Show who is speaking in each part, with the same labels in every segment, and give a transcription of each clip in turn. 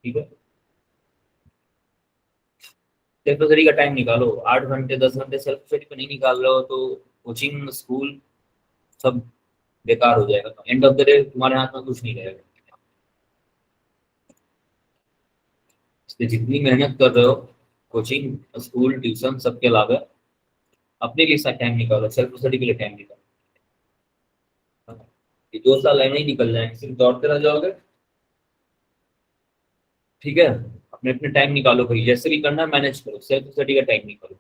Speaker 1: ठीक है, self study का टाइम निकालो। 8 घंटे 10 घंटे सेल्फ स्टडी पे नहीं निकाल रहे हो तो कोचिंग स्कूल सब बेकार हो जाएगा। एंड ऑफ द डे तुम्हारे हाथ में कुछ नहीं रहेगा। इसलिए जितनी मेहनत कर रहे हो, कोचिंग स्कूल ट्यूशन सबके अलावा अपने लिए टाइम निकालो, सेल्फ स्टडी के लिए टाइम निकालो। ये 2 साल ऐसे ही निकल जाएंगे, सिर्फ दौड़ते रह जाओगे। ठीक है, अपने अपने टाइम निकालो भाई, जैसे भी करना है मैनेज करो, सेल्फ स्टडी का टाइम निकालो।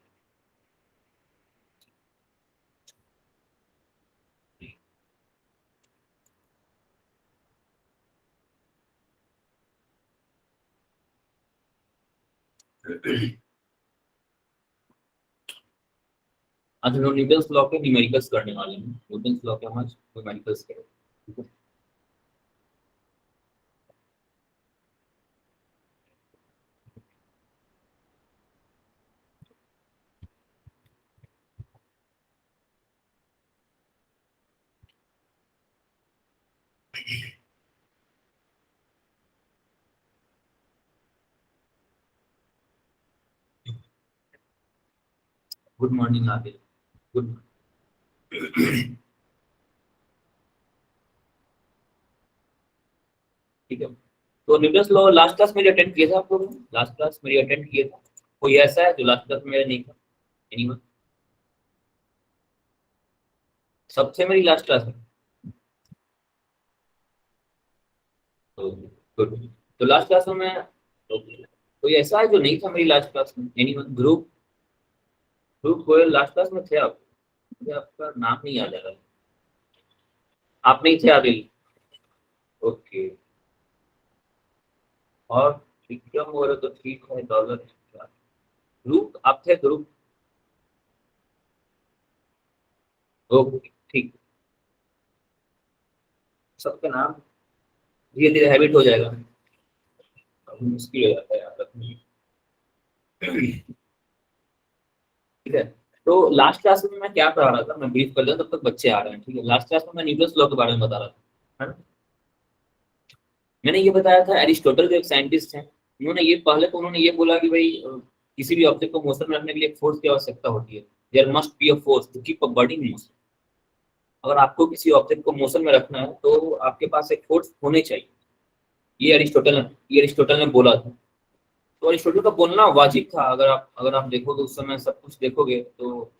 Speaker 1: आज हम लोग न्यूटन्स लॉ के न्यूमेरिकल्स करने वाले हैं। न्यूटन्स लॉ के हम आज न्यूमेरिकल्स करें। ठीक है, गुड मॉर्निंग आदिल। गुड। ठीक है, तो न्यूटन्स लॉ लास्ट क्लास मेरी अटेंड किया था आप लोगों ने? लास्ट क्लास मेरी अटेंड किया था? कोई ऐसा है जो लास्ट क्लास में मेरा नहीं था? एनीवन? सबसे मेरी लास्ट क्लास में? तो गुड। तो लास्ट क्लास में मैं, कोई ऐसा है जो नहीं था मेरी लास्ट क्लास में? Anyone? Group, group Goyal last class में थे आप? मुझे आपका नाम नहीं याद आ रहा। आप नहीं थे आदिल? ओके। और विक्रम वगैरह तो ठीक है, डॉलर। ग्रुप आप थे, ग्रुप? ओके ठीक। सबका नाम धीरे धीरे हैबिट हो जाएगा, अभी मुश्किल हो जाता है याद रखना। ठीक है, तो लास्ट क्लास में मैं क्या पढ़ा रहा था, मैं ब्रीफ कर दूं, तब तक बच्चे आ रहे हैं। ठीक है, लास्ट क्लास में मैं न्यूटन्स लॉ के बारे में बता रहा था, है ना? मैंने ये बताया था, एरिस्टोटल जो एक साइंटिस्ट हैं, उन्होंने ये पहले तो उन्होंने ये बोला कि भाई किसी भी ऑब्जेक्ट को मोशन में रखने के लिए फोर्स की आवश्यकता होती है। There must be a force to keep a body in motion. अगर आपको किसी ऑब्जेक्ट को मोशन में रखना है तो आपके पास एक फोर्स होने चाहिए। ये अरिस्टोटल ने बोला था। तो अरिस्टोटल का बोलना वाजिब था। अगर आप देखोगे उस समय सब कुछ देखोगे तो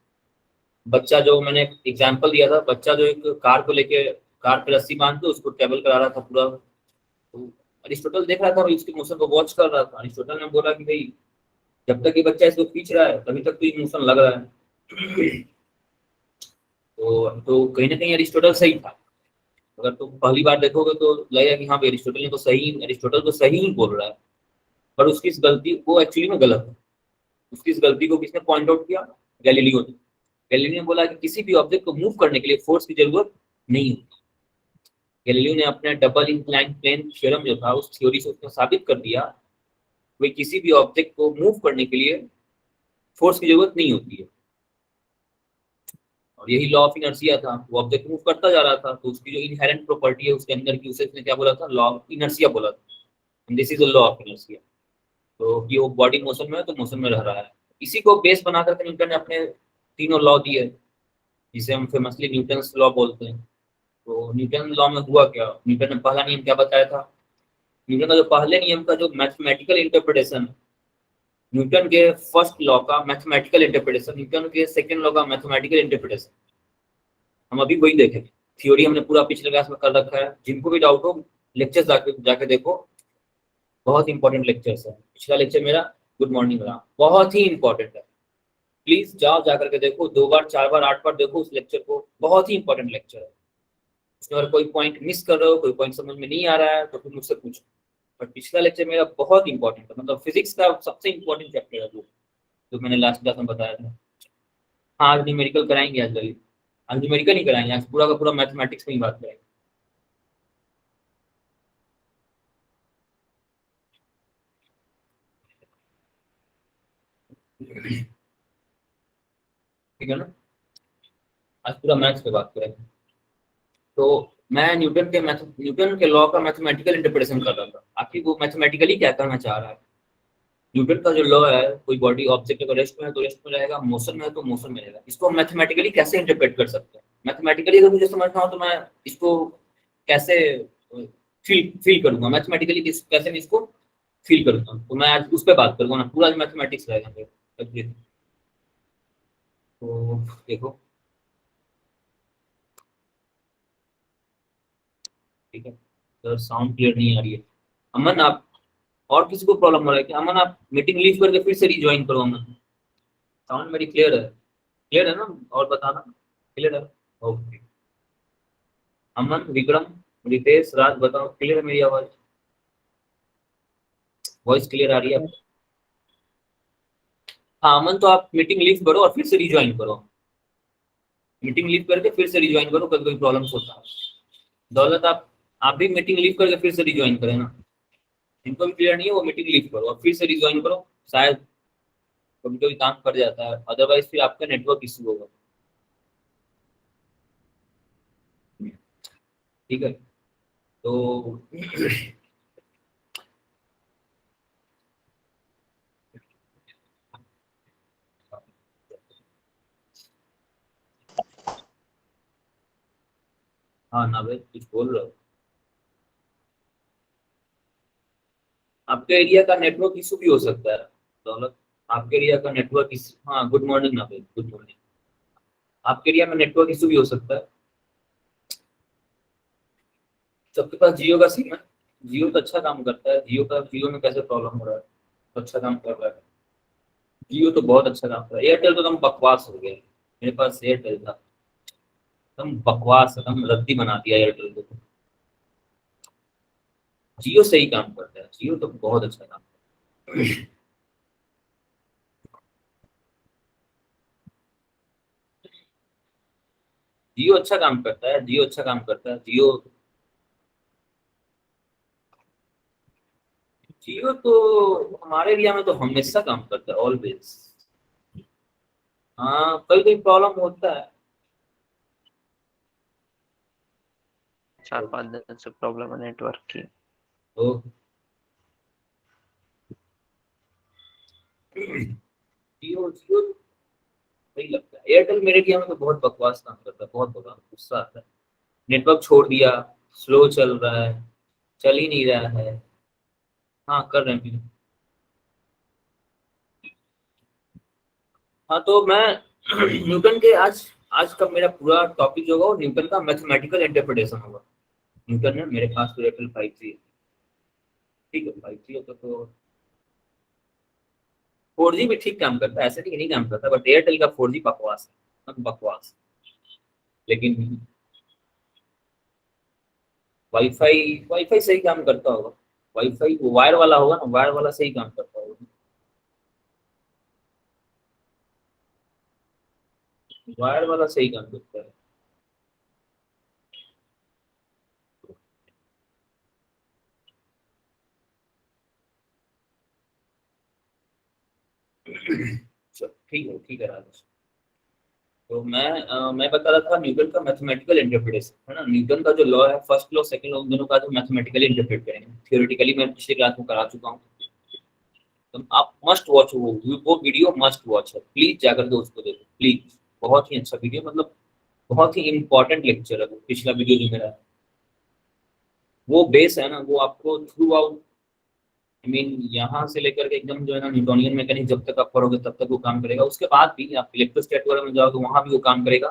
Speaker 1: बच्चा, जो मैंने एग्जांपल दिया था, बच्चा जो एक कार को लेके, कार पे रस्सी बांध के उसको ट्रेवल करा रहा था पूरा, तो अरिस्टोटल देख रहा था और उसके मोशन को वॉच कर रहा था। अरिस्टोटल ने बोला कि भाई जब तक ये बच्चा इसको खींच रहा है तभी तक तो ये मोशन लग रहा है। तो कहीं ना कहीं अरिस्टोटल सही था। अगर तुम पहली बार देखोगे तो लगेगा कि हाँ भाई अरिस्टोटल तो सही ही बोल रहा है। पर उसकी इस गलती को एक्चुअली में गलत है। उसकी इस गलती को किसने पॉइंट आउट किया? गैलीलियो ने। गैलीलियो ने बोला कि किसी भी ऑब्जेक्ट को मूव करने के लिए फोर्स की जरूरत नहीं होती। गैलीलियो ने अपने डबल इंक्लाइन प्लेन थ्योरम जो था, उस थ्योरी से उसने साबित कर दिया कि किसी भी ऑब्जेक्ट को मूव करने के लिए फोर्स की जरूरत नहीं होती है। और यही लॉ ऑफ इनर्शिया था। वो ऑब्जेक्ट मूव करता जा रहा था तो उसकी जो इनहेरेंट प्रॉपर्टी है उसके अंदर की, उसे उसने क्या बोला था? लॉ ऑफ इनर्शिया बोला था। This is a law of inertia. तो कि वो बॉडी मोशन में है तो मोशन में रह रहा है। इसी को बेस बना करके न्यूटन ने अपने तीनों लॉ दिए, जिसे हम फेमसली न्यूटन्स लॉ बोलते हैं। तो न्यूटन लॉ में हुआ क्या? न्यूटन ने पहला नियम क्या बताया था? न्यूटन का जो पहले नियम का जो मैथमेटिकल इंटरप्रिटेशन, न्यूटन के फर्स्ट लॉ का मैथमेटिकल इंटरप्रिटेशन, न्यूटन के सेकंड लॉ का मैथमेटिकल इंटरप्रिटेशन, हम अभी वही देखें। थ्योरी हमने पूरा पिछले क्लास में कर रखा है। जिनको भी डाउट हो लेक्चर जाके जाके देखो, बहुत इंपॉर्टेंट लेक्चर्स है। पिछला लेक्चर मेरा गुड मॉर्निंग रहा, बहुत ही इंपॉर्टेंट है। प्लीज जाओ जा करके देखो, 2 बार 4 बार 8 बार देखो उस लेक्चर को, बहुत ही इंपॉर्टेंट लेक्चर है। उसमें अगर कोई पॉइंट मिस कर रहे हो, कोई पॉइंट समझ में नहीं आ रहा है तो फिर मुझसे पूछो। पर पिछला लेक्चर मेरा बहुत इंपॉर्टेंट है, मतलब फिजिक्स का सबसे इंपॉर्टेंट चैप्टर है जो मैंने लास्ट क्लास में बताया था। हाँ, आज न्यूमेरिकल कराएंगे, आज ललित। आज न्यूमेरिकल नहीं कराएंगे, आज पूरा का पूरा मैथमेटिक्स में ही बात करेंगे। ठीक है ना? आज पूरा मैथ्स पे बात करेंगे। तो मैं न्यूटन के लॉ का मैथमेटिकल इंटरप्रिटेशन कर रहा था। आखिर वो मैथमेटिकली क्या करना चाह रहा है। न्यूटन का जो लॉ है, कोई बॉडी ऑब्जेक्ट अगर रेस्ट में है तो रेस्ट में रहेगा, मोशन में है तो मोशन में रहेगा। इसको हम मैथमेटिकली कैसे इंटरप्रेट कर सकते हैं? मैथमेटिकली अगर मुझे समझना हो तो मैं इसको कैसे फील करूंगा, मैथमेटिकली कैसे मैं इसको फील करूंगा, तो मैं आज उस पर बात करूंगा ना, पूरा मैथमेटिक्स रहेगा मेरे। तो देखो, ठीक है, तो साउंड क्लियर नहीं आ रही है। अमन आप, और किसी को प्रॉब्लम हो रहा है क्या? अमन आप मीटिंग लीव करके फिर से रिज्वाइन करो अमन। साउंड मेरी क्लियर है ना? और बताना, क्लियर है? ओके। अमन, विक्रम, रितेश, राज, बताओ क्लियर है मेरी आवाज? वॉइस क्लियर आ रही है आपको? हाँ अमन, तो आप मीटिंग लीव करो और फिर से रिज्वाइन करो। मीटिंग लीव करके फिर से रिज्वाइन करो, कभी कोई प्रॉब्लम होता है। दौलत आप भी मीटिंग लीव करके फिर से रिज्वाइन करें ना। जिनको भी क्लियर नहीं है वो मीटिंग लीव करो और फिर से रिज्वाइन करो। शायद कभी कभी काम कर जाता है, अदरवाइज फिर आपका नेटवर्क इशू होगा। ठीक है, तो हाँ नावेद, कुछ बोल रहे हो? आपके एरिया का नेटवर्क इशू भी हो सकता है दौलत। आपके एरिया का नेटवर्क इशू, हाँ good morning Naved, good morning. आपके एरिया में नेटवर्क इशू भी हो सकता है। सबके पास जियो का सिम है? जियो तो अच्छा काम करता है। जियो में कैसे प्रॉब्लम हो रहा है? तो अच्छा काम कर रहा है। जियो तो बहुत अच्छा काम कर रहा है। एयरटेल तो एकदम बकवास हो गया। मेरे पास एयरटेल था, एकदम बकवास, एकदम रद्दी बना दिया एयरटेल को। जियो सही काम करता है, जियो तो बहुत अच्छा काम करता है। जियो अच्छा काम करता है, जियो अच्छा काम करता है, जियो। जियो तो हमारे एरिया में तो हमेशा काम करता है, ऑलवेज। हाँ कभी कभी प्रॉब्लम होता है।
Speaker 2: 4-5 दिन से प्रॉब्लम है नेटवर्क की।
Speaker 1: तो जियो जियो सही लगता है। एयरटेल मेरे एरिया में तो बहुत बकवास काम करता है, बहुत बकवास, गुस्सा आता है। नेटवर्क छोड़ दिया, स्लो चल रहा है, चल ही नहीं रहा है। हाँ कर रहे हैं। हाँ तो मैं न्यूटन के आज आज का मेरा पूरा टॉपिक जो होगा वो न्यूटन का मैथमेटिकल इंटरप्रिटेशन होगा। न्यूटन है मेरे पास तो एयरटेल 5G है। ठीक है, 5G होता तो 4G भी ठीक काम करता है, ऐसे नहीं काम करता, बट एयरटेल का 4G बकवास है, बकवास। लेकिन वाईफाई वाईफाई सही काम करता होगा। वाईफाई वायर वाला होगा ना, वायर वाला सही काम करता होगा। वायर वाला सही काम करता है। चलो, ठीक है राजेश। तो मैं बता रहा था न्यूटन का मैथमेटिकल इंटरप्रिटेशन है ना। न्यूटन का जो लॉ है, फर्स्ट लॉ सेकंड लॉ, उन दोनों का जो मैथमेटिकली इंटरप्रेट करेंगे। थियोरेटिकली मैं पिछले क्लास में करा चुका हूँ। तो आप मस्ट वॉच वो वीडियो मस्ट वॉच है, प्लीज जाकर के उसको देखो प्लीज। बहुत ही अच्छा वीडियो, मतलब बहुत ही इंपॉर्टेंट लेक्चर है वो पिछला वीडियो जो मेरा है। वो बेस है ना, वो आपको थ्रू आउट, आई मीन यहाँ से लेकर के एकदम जो है ना न्यूटोनियन मैकेनिक्स जब तक आप पढ़ोगे तब तक वो काम करेगा। उसके बाद भी आप इलेक्ट्रोस्टैट वगैरह में जाओगे वहां भी वो काम करेगा।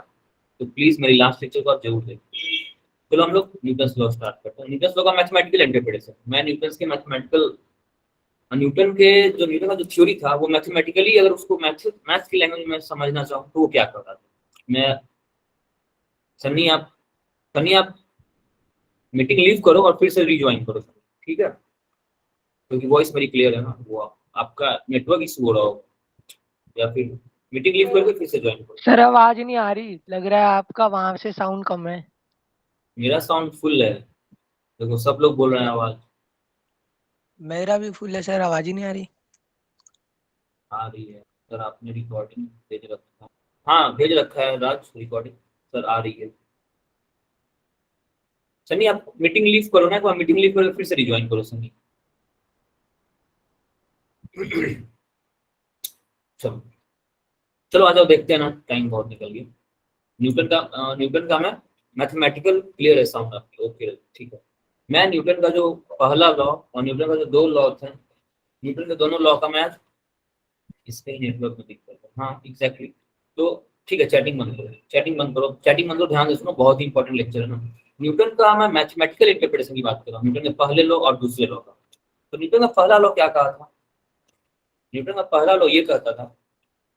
Speaker 1: तो प्लीज मेरी लास्ट लेक्चर को आप जरूर देखिए। चलो हम लोग न्यूटन लॉ स्टार्ट करते हैं। न्यूटन लॉ का मैथमेटिकल इंटरप्रिटेशन, मैं न्यूटन के मैथमेटिकल, न्यूटन का जो थ्योरी था वो मैथमेटिकली अगर उसको मैथ्स की लैंग्वेज में समझना चाहूँ तो वो क्या कर रहा था। मैं सन्नी आप सन्नी आप मीटिंग लीव करो और फिर से रिज्वाइन करो, ठीक है? क्योंकि वॉइस मेरी क्लियर है ना, वो आपका नेटवर्क इशू हो रहा हो, या फिर मीटिंग लीव करके फिर से ज्वाइन करो।
Speaker 3: सर आवाज नहीं आ रही, लग रहा है आपका वहां से साउंड कम है।
Speaker 1: मेरा साउंड फुल है, देखो सब लोग बोल रहे हैं आवाज
Speaker 3: मेरा भी फुल है सर, आवाज ही नहीं आ रही।
Speaker 1: आ रही है। सर आपने रिकॉर्डिंग भेज रखा है? हाँ भेज रखा है राज, रिकॉर्डिंग सर आ रही है। सनी आप मीटिंग लीव करो ना, एक बार मीटिंग लीव करो फिर से रिज्वाइन करो सनी। चलो चलो आ जाओ, देखते हैं ना, टाइम बहुत निकल गया। न्यूटन का मैं मैथमेटिकल क्लियर है साउंड आपके? ओके ठीक है। मैं न्यूटन का जो पहला लॉ और न्यूटन का जो दो लॉ थे, न्यूटन के दोनों लॉ का मैं इसके नेटवर्क में दिक्कत है, हाँ एग्जैक्टली। तो ठीक है, चैटिंग बंद करो, चैटिंग बंद करो, चैटिंग बंद करो, ध्यान से सुनो, बहुत ही इंपॉर्टेंट लेक्चर है ना। न्यूटन का मैं मैथमेटिकल इंटरप्रिटेशन की बात कर रहा हूँ, न्यूटन के पहले लॉ और दूसरे लॉ का। तो न्यूटन का पहला लॉ क्या कहा था? न्यूटन का पहला लॉ ये कहता था,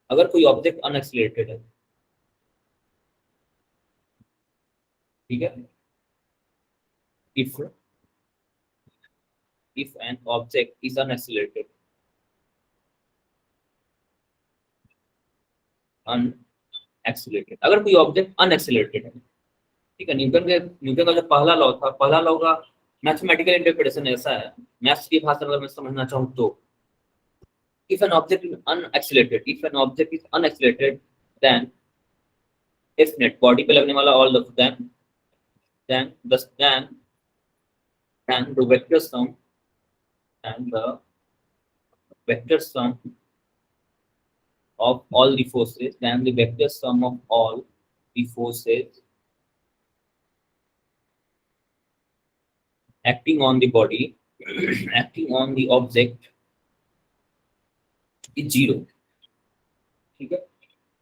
Speaker 1: अगर कोई ऑब्जेक्ट अनएक्सिलरेटेड है, ठीक है, if an object is unaccelerated, अगर कोई ऑब्जेक्ट अनएक्सिलरेटेड है, ठीक है। न्यूटन का जो पहला लॉ था, पहला लॉ का मैथमेटिकल इंटरप्रिटेशन ऐसा है, मैथ्स की भाषा में मैं समझना चाहूँ तो, if an object is unaccelerated then if net body पे लगने वाला all of them then the vector sum of all the forces, then the vector sum of all the forces acting on the body acting on the object is zero, ठीक है।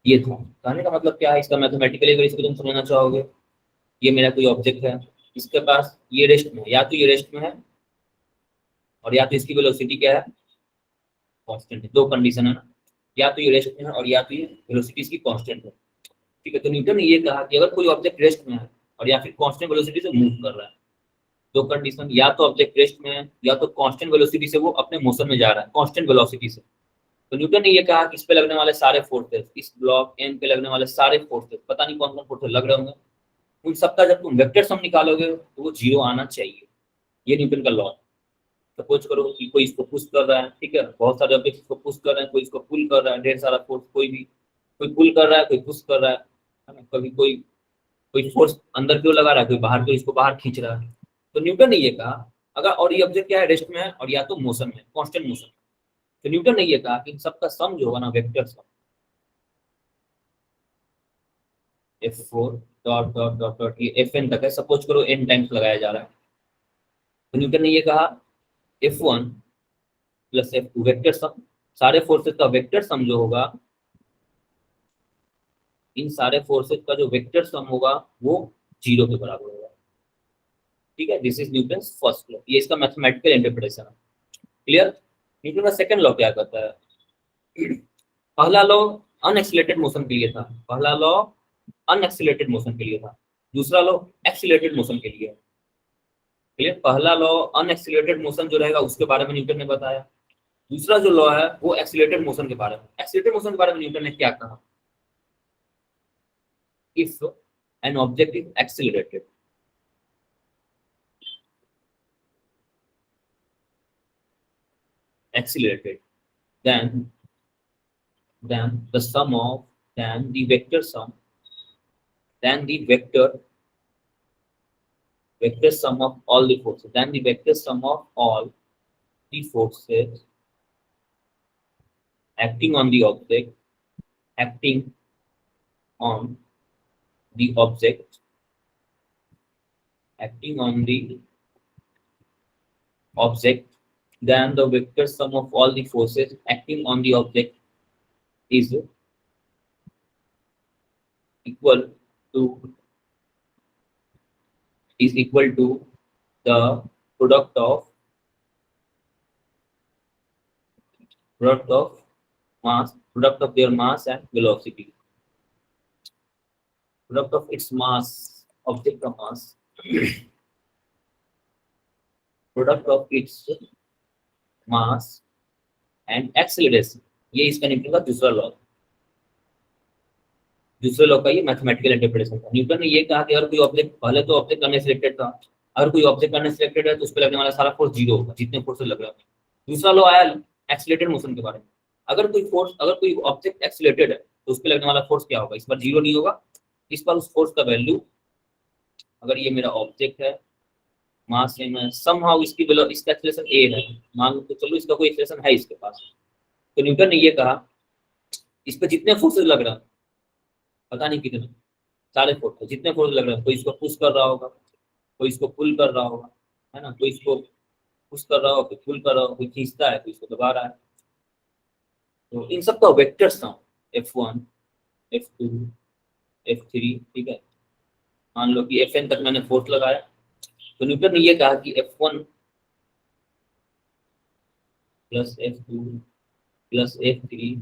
Speaker 1: ये था कहने का मतलब क्या है इसका मैथमेटिकली, अगर इसको तुम समझना चाहोगे, ये मेरा कोई ऑब्जेक्ट है, इसके पास ये रेस्ट में है, या तो ये रेस्ट में है और या तो इसकी वेलोसिटी क्या है, कांस्टेंट है। दो कंडीशन है ना, या तो ये रेस्ट में है और या तो ये वेलोसिटी इसकी कांस्टेंट है, ठीक है। तो न्यूटन ने ये कहा कि अगर कोई ऑब्जेक्ट रेस्ट में है और या फिर कांस्टेंट वेलोसिटी से मूव कर रहा है, दो कंडीशन, या तो ऑब्जेक्ट रेस्ट में है या तो कांस्टेंट वेलोसिटी से वो अपने मोशन में जा रहा है, कांस्टेंट वेलोसिटी से। तो न्यूटन ने ये कहा कि इस पे लगने वाले सारे फोर्सेस, इस ब्लॉक एन पे लगने वाले सारे फोर्सेस, पता नहीं कौन कौन फोर्सेस लग रहे होंगे, उन सबका जब तुम वेक्टर सम निकालोगे तो वो जीरो आना चाहिए। ये न्यूटन का लॉ। सपोज करो कि कोई इसको पुश कर रहा है, ठीक है, बहुत सारे ऑब्जेक्ट इसको पुश कर रहे हैं, कोई इसको पुल कर रहा है, ढेर सारा फोर्स, कोई पुल कर रहा है, कोई पुश कर रहा है ना, कभी कोई फोर्स अंदर क्यों लगा रहा है, कोई बाहर क्यों इसको बाहर खींच रहा है। तो न्यूटन ने ये कहा अगर, और ये ऑब्जेक्ट क्या है, रेस्ट में है और या तो मोशन में, कांस्टेंट मोशन में। तो न्यूटन ने ये कहा कि इन सबका सम जो होगा ना, vector sum, F4 dot dot dot dot ये Fn तक है, सपोज करो n टाइम्स लगाया जा रहा है। तो न्यूटन ने ये कहा F1 plus F2 vector sum, सारे फोर्सेस का वेक्टर सम जो होगा, इन सारे फोर्सेस का जो वेक्टर सम होगा वो जीरो के बराबर होगा, ठीक है। This is Newton first law, ये इसका मैथमेटिकल इंटरप्रिटेशन है, क्लियर। न्यूटन का सेकंड लॉ क्या कहता है? पहला लॉ अनएक्सिलरेटेड मोशन के लिए था, पहला लॉ अनएक्सिलरेटेड मोशन के लिए था, दूसरा लॉ एक्सिलरेटेड मोशन के लिए, क्लियर। पहला लॉ अनएक्सिलरेटेड मोशन जो रहेगा उसके बारे में न्यूटन ने बताया, दूसरा जो लॉ है वो एक्सिलरेटेड मोशन के बारे में। एक्सिलरेटेड मोशन के बारे में न्यूटन ने क्या कहा? If an object is accelerated then the sum of then the vector sum then the vector sum of all the forces, then the vector sum of all the forces acting on the object then the vector sum of all the forces acting on the object is equal to the product of their mass and velocity, product of its mass, object का mass, product of its mass and acceleration। ये इसका Newton का दूसरा law, दूसरे law का ये mathematical interpretation था। Newton ने ये कहा कि अगर कोई ऑब्जेक्ट, पहले तो ऑब्जेक्ट अनसिलेक्टेड था, अगर कोई ऑब्जेक्ट अनसिलेक्टेड है तो उस पर लगने वाला सारा फोर्स जीरो होगा, जितने फोर्स लग रहे हैं। दूसरा लॉ आया एक्सिलेटेड मोशन के बारे में, अगर कोई ऑब्जेक्ट एक्सिलेटेड है तो उस पर लगने वाला फोर्स क्या होगा, इस बार जीरो नहीं होगा, इस बार उस फोर्स का वैल्यू, अगर ये मेरा ऑब्जेक्ट है मास सेम है, समहाउ इसकी इसका एक्सेलरेशन ए है, मान लो तो चलो इसका कोई एक्सेलरेशन है इसके पास, तो न्यूटन ने ये कहा इस पे जितने फोर्सेस लग रहा है, पता नहीं कितने, सारे फोर्स जितने फोर्स लग रहे हैं, कोई इसको पुश कर रहा होगा, कोई इसको पुल कर रहा होगा, है ना, कोई इसको पुश कर रहा होगा, कोई पुल कर रहा होगा, कोई खींचता है, कोई इसको दबा रहा है, तो इन सब का वेक्टर्स था F1 F2 F3, ठीक है। मान लो कि Fn तक मैंने फोर्स लगाया, तो न्यूटन ने ये कहा कि F1 plus F2 plus F3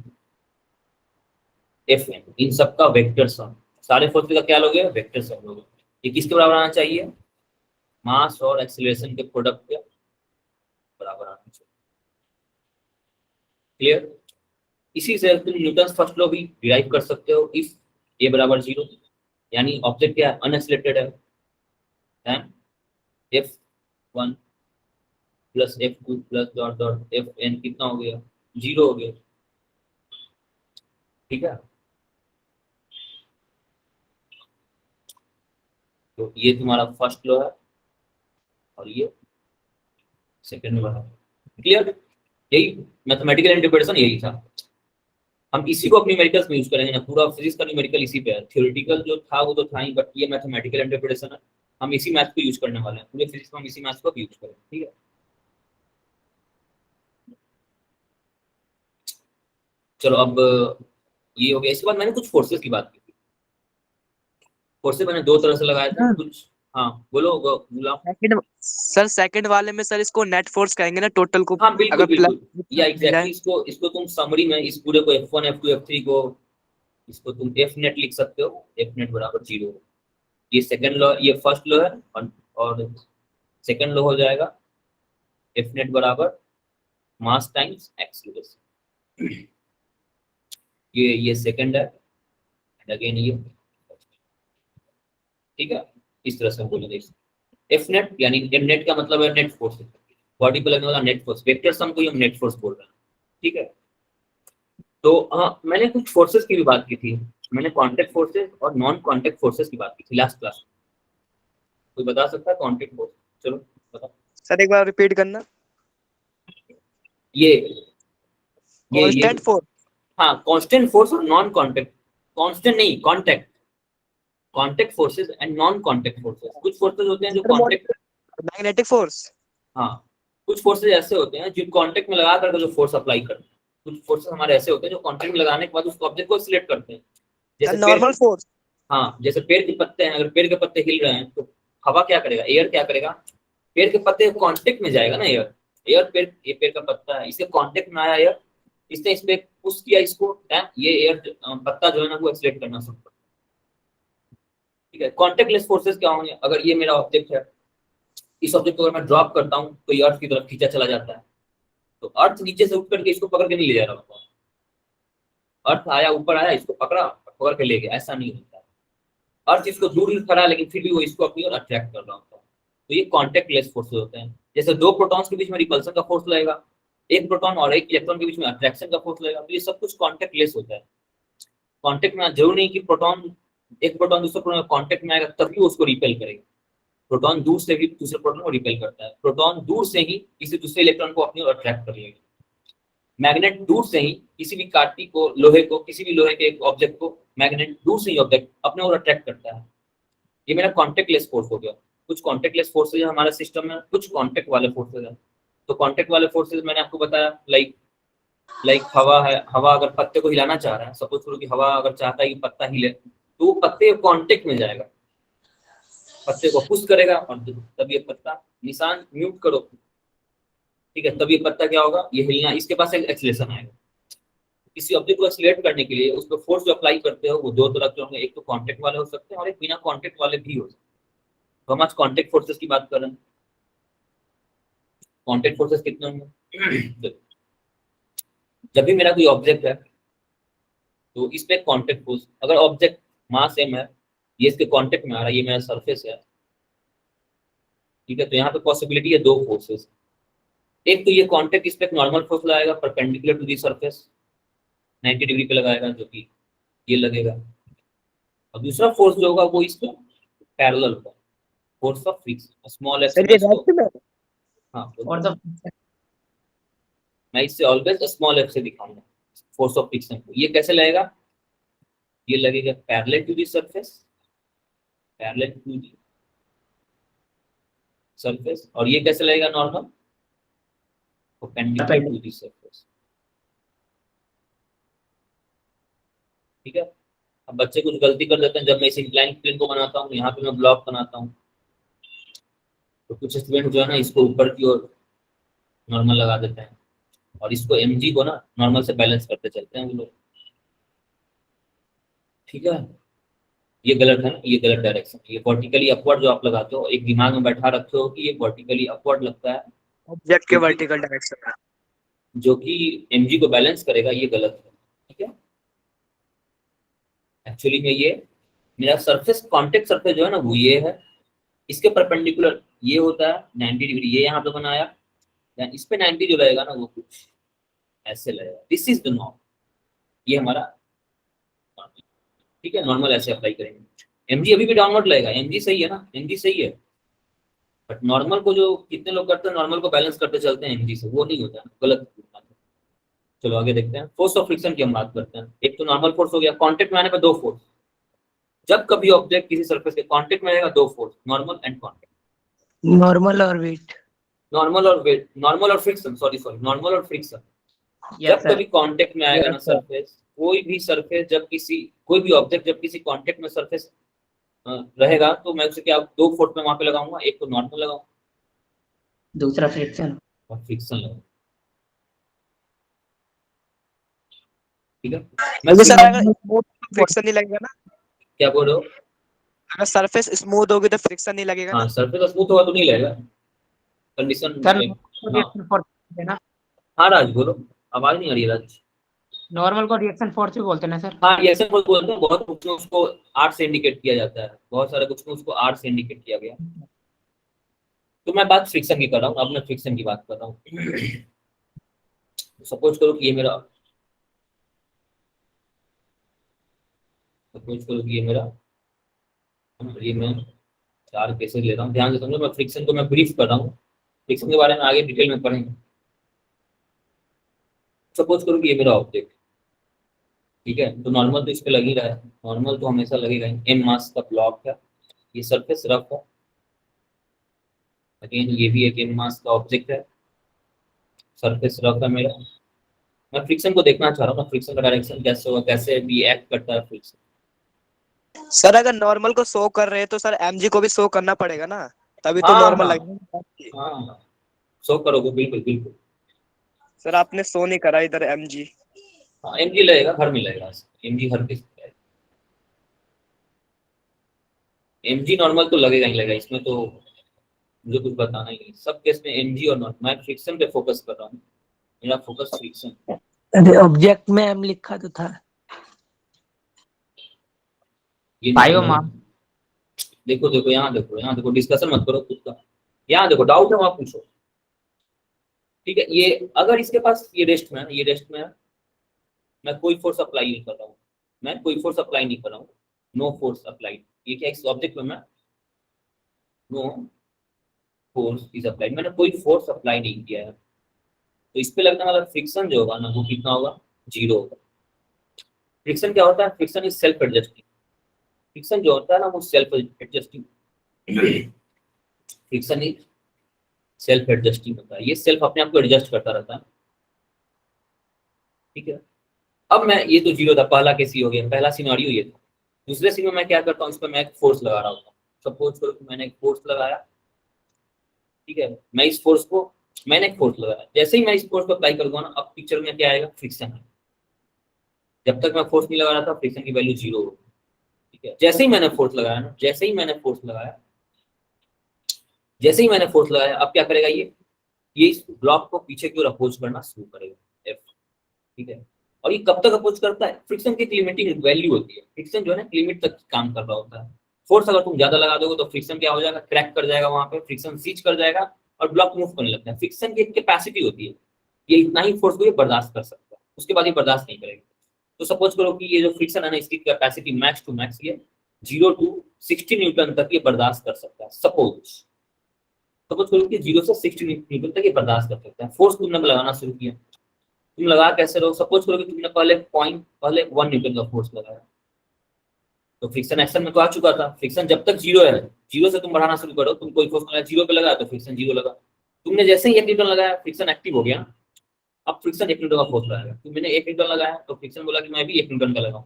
Speaker 1: Fn, इन सब का वेक्टर सम, सारे फोर्स का क्या लोगे, वेक्टर सम लोगे। ये किसके बराबर आना चाहिए, मास और एक्सीलरेशन के प्रोडक्ट के बराबर आना चाहिए। क्लियर। इसी से तुम न्यूटन फर्स्ट लॉ भी डिराइव कर सकते हो, इफ ए बराबर 0, यानी ऑब्जेक्ट क्या है, अनएक्सीलरेटेड है, and F1 plus F2 plus dot dot Fn कितना हो गया, 0 हो गया, ठीक है। तो ये तुम्हारा फर्स्ट लॉ है और ये सेकंड लॉ है। क्लियर। यही मैथमेटिकल इंटरप्रिटेशन यही था, हम इसी को अपनी न्यूमेरिकल्स में यूज करेंगे ना, पूरा फिजिक्स का न्यूमेरिकल इसी पे है, थ्योरेटिकल जो था वो तो था ही, बट ये मैथमेटिकल इंटरप्रिटेशन है, हम इसी मैथ को यूज करने वाले हैं पूरे फिजिक्स में, हम इसी मैथ को यूज करेंगे, ठीक है। चलो अब ये हो गया। इसके बाद मैंने कुछ फोर्सेस की बात की थी, फोर्सेस मैंने दो तरह से लगाए थे कुछ। हाँ बोलो गुलाम।
Speaker 3: सेकंड वाले में सर इसको नेट फोर्स कहेंगे ना, टोटल को।
Speaker 1: हाँ बिल्कुल
Speaker 3: अगर
Speaker 1: बिल्कुल, या
Speaker 3: मिल जाए।
Speaker 1: एग्जैक्टली इसको तुम समरी में इस पूरे को F1 F2 F3 को इसको तुम F नेट लिख सकते हो, F नेट बराबर 0। ये सेकंड लॉ, ये फर्स्ट लॉ है, और सेकंड लॉ हो जाएगा F नेट बराबर मास टाइम्स एक्सीलरेशन। ये सेकंड है, एंड अगेन ये, ठीक है। इस तरह से हम बोलेंगे F नेट, यानी M नेट का मतलब है नेट फोर्स, बॉडी पे लगने वाला नेट फोर्स, वेक्टर सम को ही हम नेट फोर्स बोल रहे हैं, ठीक है। तो हाँ, मैंने कुछ फोर्सेस की भी बात की थी, मैंने कांटेक्ट फोर्सेस और नॉन कांटेक्ट फोर्सेस की बात की थी लास्ट क्लास। कोई बता सकता है कांटेक्ट फोर्स, चलो बताओ
Speaker 3: सर एक बार रिपीट करना।
Speaker 1: ये
Speaker 3: कांस्टेंट फोर्स।
Speaker 1: हाँ, कांस्टेंट फोर्स और नॉन कांटेक्ट, कांस्टेंट नहीं, contact, contact forces and non contact forces. कुछ फोर्सेस होते हैं जो कांटेक्ट,
Speaker 3: मैग्नेटिक फोर्स।
Speaker 1: हाँ कुछ फोर्सेस ऐसे होते हैं जो कांटेक्ट में लगा करके जो फोर्स अप्लाई करते हैं, कुछ फोर्सेस हमारे ऐसे होते हैं जो कांटेक्ट में लगाने के बाद उस ऑब्जेक्ट को सिलेक्ट करते हैं, जैसे
Speaker 3: नॉर्मल फोर्स।
Speaker 1: हाँ जैसे पेड़ के पत्ते हैं, अगर पेड़ के पत्ते हिल रहे हैं तो हवा क्या करेगा, एयर क्या करेगा, पेड़ के पत्ते कांटेक्ट में जाएगा ना, एयर, ये पेड़ का पत्ता है, इसके कांटेक्ट में आया एयर, इसने इस पे पुश किया इसको, ये एयर पत्ता जो है ना वो एक्सीलरेट करना शुरू करता है, ठीक है। कांटेक्ट लेस फोर्सेस क्या होंगे, अगर ये मेरा ऑब्जेक्ट है, इस ऑब्जेक्ट को अगर मैं ड्रॉप करता हूँ तो ये अर्थ की तरफ खींचा चला जाता है, तो अर्थ नीचे से उठ करके इसको पकड़ के नहीं ले जा रहा होता, अर्थ आया ऊपर आया, इसको पकड़ा पकड़ के ले गया, ऐसा नहीं होता है। अर्थ इसको दूर ही खड़ा है लेकिन फिर भी वो इसको अपनी ओर अट्रैक्ट कर रहा होता है, तो ये कांटेक्ट लेस फोर्सेस होते हैं। जैसे दो प्रोटॉन्स के बीच में रिपल्सन का फोर्स लगेगा, एक प्रोटॉन और एक इलेक्ट्रॉन के बीच में अट्रैक्शन का फोर्स लगेगा, तो ये सब कुछ कांटेक्ट लेस होता है। कांटेक्ट में जरूर नहीं कि प्रोटॉन, एक प्रोटॉन दूसरे प्रोटॉन कांटेक्ट में आएगा तभी वो उसको रिपेल करेगा, प्रोटॉन दूर से भी दूसरे प्रोटॉन को रिपेल करता है, प्रोटॉन दूर से ही किसी दूसरे इलेक्ट्रॉन को अपनी ओर अट्रैक्ट कर लेगा, मैग्नेट दूर से ही किसी भी काटी को, लोहे को, किसी भी लोहे के एक ऑब्जेक्ट को मैग्नेट दूर से ही ऑब्जेक्ट अपने ओर अट्रैक्ट करता है। ये मेरा कांटेक्ट लेस फोर्स हो गया। कुछ कांटेक्ट लेस फोर्सेज है हमारे सिस्टम में, कुछ कांटेक्ट वाले फोर्सेज है। तो कांटेक्ट वाले फोर्सेज मैंने आपको बताया, लाइक हवा है, हवा अगर पत्ते को हिलाना चाह रहा है, सपोज करो कि हवा अगर चाहता है कि पत्ता हिले, तो वो पत्ते कांटेक्ट में जाएगा, पत्ते को पुश करेगा और तब ये पत्ता, निशान म्यूट करो, ठीक है, तब ये पत्ता क्या होगा, ये हिलना, इसके पास एक एक्सीलरेशन आएगा। किसी ऑब्जेक्ट को एक्सीलरेट करने के लिए उसको फोर्स जो अप्लाई करते हो वो दो तरह के होंगे, एक तो कांटेक्ट वाले हो सकते हैं और एक बिना कांटेक्ट वाले भी हो सकते हैं। तो हम आज कांटेक्ट फोर्सेस की बात कर रहे हैं। कांटेक्ट फोर्सेस कितने होंगे, जब भी मेरा कोई ऑब्जेक्ट है तो इस पे कांटेक्ट फोर्स, अगर ऑब्जेक्ट मास m है, ये इसके कांटेक्ट में आ रहा है, ये मेरा सरफेस है, ठीक है, तो यहाँ पे पॉसिबिलिटी है दो फोर्सेस, एक तो ये कांटेक्ट इस पे एक नॉर्मल फोर्स लगाएगा perpendicular to the surface 90 degree पे लगाएगा, जो कि ये लगेगा, और दूसरा फोर्स जो होगा वो इस पे पैरेलल होगा, force of friction, small F से
Speaker 3: सर
Speaker 1: मैं
Speaker 3: ये
Speaker 1: इसको,
Speaker 3: रेस्ट में
Speaker 1: हाँ
Speaker 4: और द
Speaker 1: मैं इससे ऑलवेज स्मॉल एफ से दिखाऊंगा फोर्स ऑफ फ्रिक्शन को। ये कैसे लगेगा, ये लगेगा parallel to the surface, parallel to the surface, और ये कैसे लगेगा normal, perpendicular to the surface. ठीक है। अब बच्चे कुछ गलती कर देते हैं, जब मैं इस इंक्लाइन प्लेन को बनाता हूँ, यहाँ पे मैं ब्लॉक बनाता हूँ, तो कुछ स्टूडेंट जो है ना इसको ऊपर की ओर नॉर्मल लगा देते हैं, और इसको mg को ना नॉर्मल से बैलेंस करते चलते हैं वो लोग। ठीक है, ये गलत है ना, ये गलत डायरेक्शन। ये वर्टिकली अपवर्ड जो आप लगाते हो, एक दिमाग में बैठा रखते हो कि ये वर्टिकली अपवर्ड लगता है,
Speaker 3: ऑब्जेक्ट के
Speaker 1: क्योंकि-
Speaker 3: वर्टिकल डायरेक्शन में।
Speaker 1: जो कि mg को बैलेंस करेगा, ये गलत है। ठीक है, एक्चुअली में ये मेरा सरफेस, कॉन्टेक्ट सरफेस जो है ना वो ये है, इसके परपेंडिकुलर ये होता है 90 डिग्री, ये यहाँ पे बनाया, then इस पे 90 जो लगेगा ना वो कुछ ऐसे लगेगा। दिस इज द नॉर्म, ये हमारा, ठीक है, नॉर्मल ऐसे अप्लाई करेंगे। mg अभी भी डाउनवर्ड लगेगा, mg सही है ना, mg सही है, बट नॉर्मल को जो कितने लोग करते हैं, नॉर्मल को बैलेंस करते चलते हैं mg से, वो नहीं होता है, गलत है। चलो आगे देखते हैं। फोर्स ऑफ फ्रिक्शन की हम बात करते हैं। एक तो नॉर्मल फोर्स हो गया, कांटेक्ट में आने पर दो फोर्स, जब कभी ऑब्जेक्ट किसी सरफेस के कांटेक्ट में आएगा दो force, normal and contact,
Speaker 3: normal और वेट।
Speaker 1: नॉर्मल और वेट, नॉर्मल और फ्रिक्शन, सॉरी नॉर्मल और फ्रिक्शन। जब कभी कांटेक्ट में आएगा ना सरफेस, कोई भी सरफेस, जब किसी, कोई भी ऑब्जेक्ट जब किसी कांटेक्ट में सरफेस रहेगा, तो मैं उसे क्या दो फोर्स में वहां पे लगाऊंगा, एक तो नॉर्मल लगाऊंगा,
Speaker 4: दूसरा फ्रिक्शन।
Speaker 1: और फ्रिक्शन लगाऊंगा। ठीक है, मैं
Speaker 3: मुझे सर
Speaker 1: सिंगल-
Speaker 3: अगर स्मूथ फ्रिक्शन नहीं लगेगा ना,
Speaker 1: क्या बोल रहे हो?
Speaker 3: अगर सरफेस स्मूथ होगी तो फ्रिक्शन नहीं लगेगा ना।
Speaker 1: हाँ, सरफेस स्मूथ होगा तो नहीं लगेगा, कंडीशन।
Speaker 4: सर
Speaker 1: हाँ
Speaker 4: फॉर देना,
Speaker 1: हाँ राज बोलो, आवाज नहीं आ रही है राज।
Speaker 4: नॉर्मल को रिएक्शन फोर्स भी बोलते हैं ना सर।
Speaker 1: हाँ, ये ऐसे कुछ बोलते हैं, बहुत कुछ में उसको आर से इंडिकेट किया जाता है, बहुत सारे कुछ में उसको आर से इंडिकेट किया गया। तो मैं बात फ्रिक्शन की कर रहा हूँ, अब मैं फ्रिक्शन की बात कर रहा हूँ। सपोज करो कि ये मेरा, सपोज करो कि ये मैं चार केसेस ले रहा हूँ, ध्यान से समझो। मैं फ्रिक्शन को मैं ब्रीफ कर रहा हूँ, फ्रिक्शन के बारे में आगे डिटेल में पढ़ेंगे। सपोज करो कि ये मेरा ऑब्जेक्ट, ठीक है, तो नॉर्मल तो इस पे लग ही रहा है, नॉर्मल तो हमेशा लगेगा ही। एम मास का ब्लॉक है, ये सरफेस रफ है, अगेन ये भी एक एम मास का ऑब्जेक्ट है, सरफेस रफ है मेरा। मैं फ्रिक्शन को देखना चाह रहा हूँ ना, फ्रिक्शन का डायरेक्शन कैसे होगा, कैसे भी एक्ट करता है फ्रिक्शन।
Speaker 3: सर अगर नॉर्मल को शो कर रहे हैं तो सर mg को भी शो करना पड़ेगा ना, तभी तो
Speaker 1: हाँ,
Speaker 3: नॉर्मल
Speaker 1: हाँ।
Speaker 3: लगेगा।
Speaker 1: हाँ, शो करोगे, बिल्कुल बिल्कुल।
Speaker 3: सर आपने शो नहीं करा इधर mg।
Speaker 1: हाँ, एमजी लगेगा, हर में लगेगा, एमजी हर किस पे, एमजी नॉर्मल तो लगेगा ही लगेगा, इसमें तो मुझे कुछ बताना ही नहीं। सब केस में एमजी और नॉर्मल, मैं फ्रिक्शन पे फोकस कर रहा हूँ, मेरा फोकस फ्रिक्शन।
Speaker 3: अरे ऑब्जेक्ट में m लिखा तो था।
Speaker 1: ये
Speaker 4: बायो
Speaker 1: normal-
Speaker 4: मास।
Speaker 1: देखो देखो यहाँ देखो, यहाँ देखो, डिस्कशन मत करो खुद का, यहाँ देखो, डाउट है वहां पूछो। ठीक है, ये अगर इसके पास ये रेस्ट में है, ये रेस्ट में है, मैं कोई फोर्स अप्लाई नहीं कर रहा हूँ, मैं कोई फोर्स अप्लाई नहीं कर रहा हूँ, नो फोर्स अप्लाई। ये क्या, इस ऑब्जेक्ट में मैं नो फोर्स इज अप्लाई, मैंने कोई फोर्स अप्लाई नहीं किया है, तो इस पे लगने वाला फ्रिक्शन जो होगा ना वो कितना होगा, जीरो होगा। फ्रिक्शन क्या होता है, friction is self adjusting, friction जो होता है ना वो self adjusting, friction is self adjusting होता है, ये सेल्फ अपने आप को एडजस्ट करता रहता है। ठीक है, अब मैं, ये तो जीरो था, पहला केस ही हो गया, पहला सिनारियो ये था। दूसरे सीन में मैं क्या करता हूँ, इस पर मैं एक फोर्स लगा रहा हूँ। सपोज करो कि मैंने एक फोर्स लगाया, ठीक है, मैं इस फोर्स को, मैंने एक फोर्स लगाया, जैसे ही मैं इस फोर्स को अप्लाई करूंगा ना, अब पिक्चर में क्या आएगा, फ्रिक्शन है। जब तक मैं फोर्स नहीं लगा रहा था, फ्रिक्शन की वैल्यू जीरो होगी। ठीक है, जैसे ही मैंने फोर्स लगाया ना, जैसे ही मैंने फोर्स लगाया, जैसे ही मैंने फोर्स लगाया, अब क्या करेगा ये इस ब्लॉक को पीछे की ओर अपोज करना शुरू करेगा, एफ। ठीक है, और ये कब तक अपोज करता है, फ्रिक्शन की एक लिमिटिंग वैल्यू होती है, फ्रिक्शन जो है ना लिमिट तक काम कर रहा होता है। फोर्स अगर तुम ज्यादा लगा दोगे तो फ्रिक्शन क्या हो जाएगा, क्रैक कर जाएगा, वहां पे फ्रिक्शन सीज कर जाएगा और ब्लॉक मूव करने लगता है। फ्रिक्शन की एक कैपेसिटी होती है, ये इतना ही फोर्स को ये बर्दाश्त कर सकता है, उसके बाद ये बर्दाश्त नहीं करेगा। तो सपोज करो कि ये जो फ्रिक्शन है ना, इसकी कैपेसिटी मैक्स टू मैक्स ये 0 to 60 न्यूटन तक ये बर्दाश्त कर सकता है। सपोज करो कि 0 से 60 न्यूटन तक ये बर्दाश्त कर सकता है। फोर्स तुमने लगाना शुरू किया, तुम लगा कैसे रहो? सपोज करो कि तुमने पहले 1 न्यूटन का फोर्स लगाया, तो फ्रिक्शन एक्शन में तो आ चुका था। फ्रिक्शन जब तक 0 है, 0 से तुम बढ़ाना शुरू करो, तुम कोई फोर्स लगाया 0 पे लगा तो फ्रिक्शन 0 लगा। तुमने जैसे ही 1 न्यूटन लगाया, फ्रिक्शन एक्टिव हो गया, अब फ्रिक्शन 1 न्यूटन का फोर्स लगाएगा। तो मैंने 1 न्यूटन लगाया तो फ्रिक्शन बोला कि मैं भी 1 न्यूटन का लगाऊं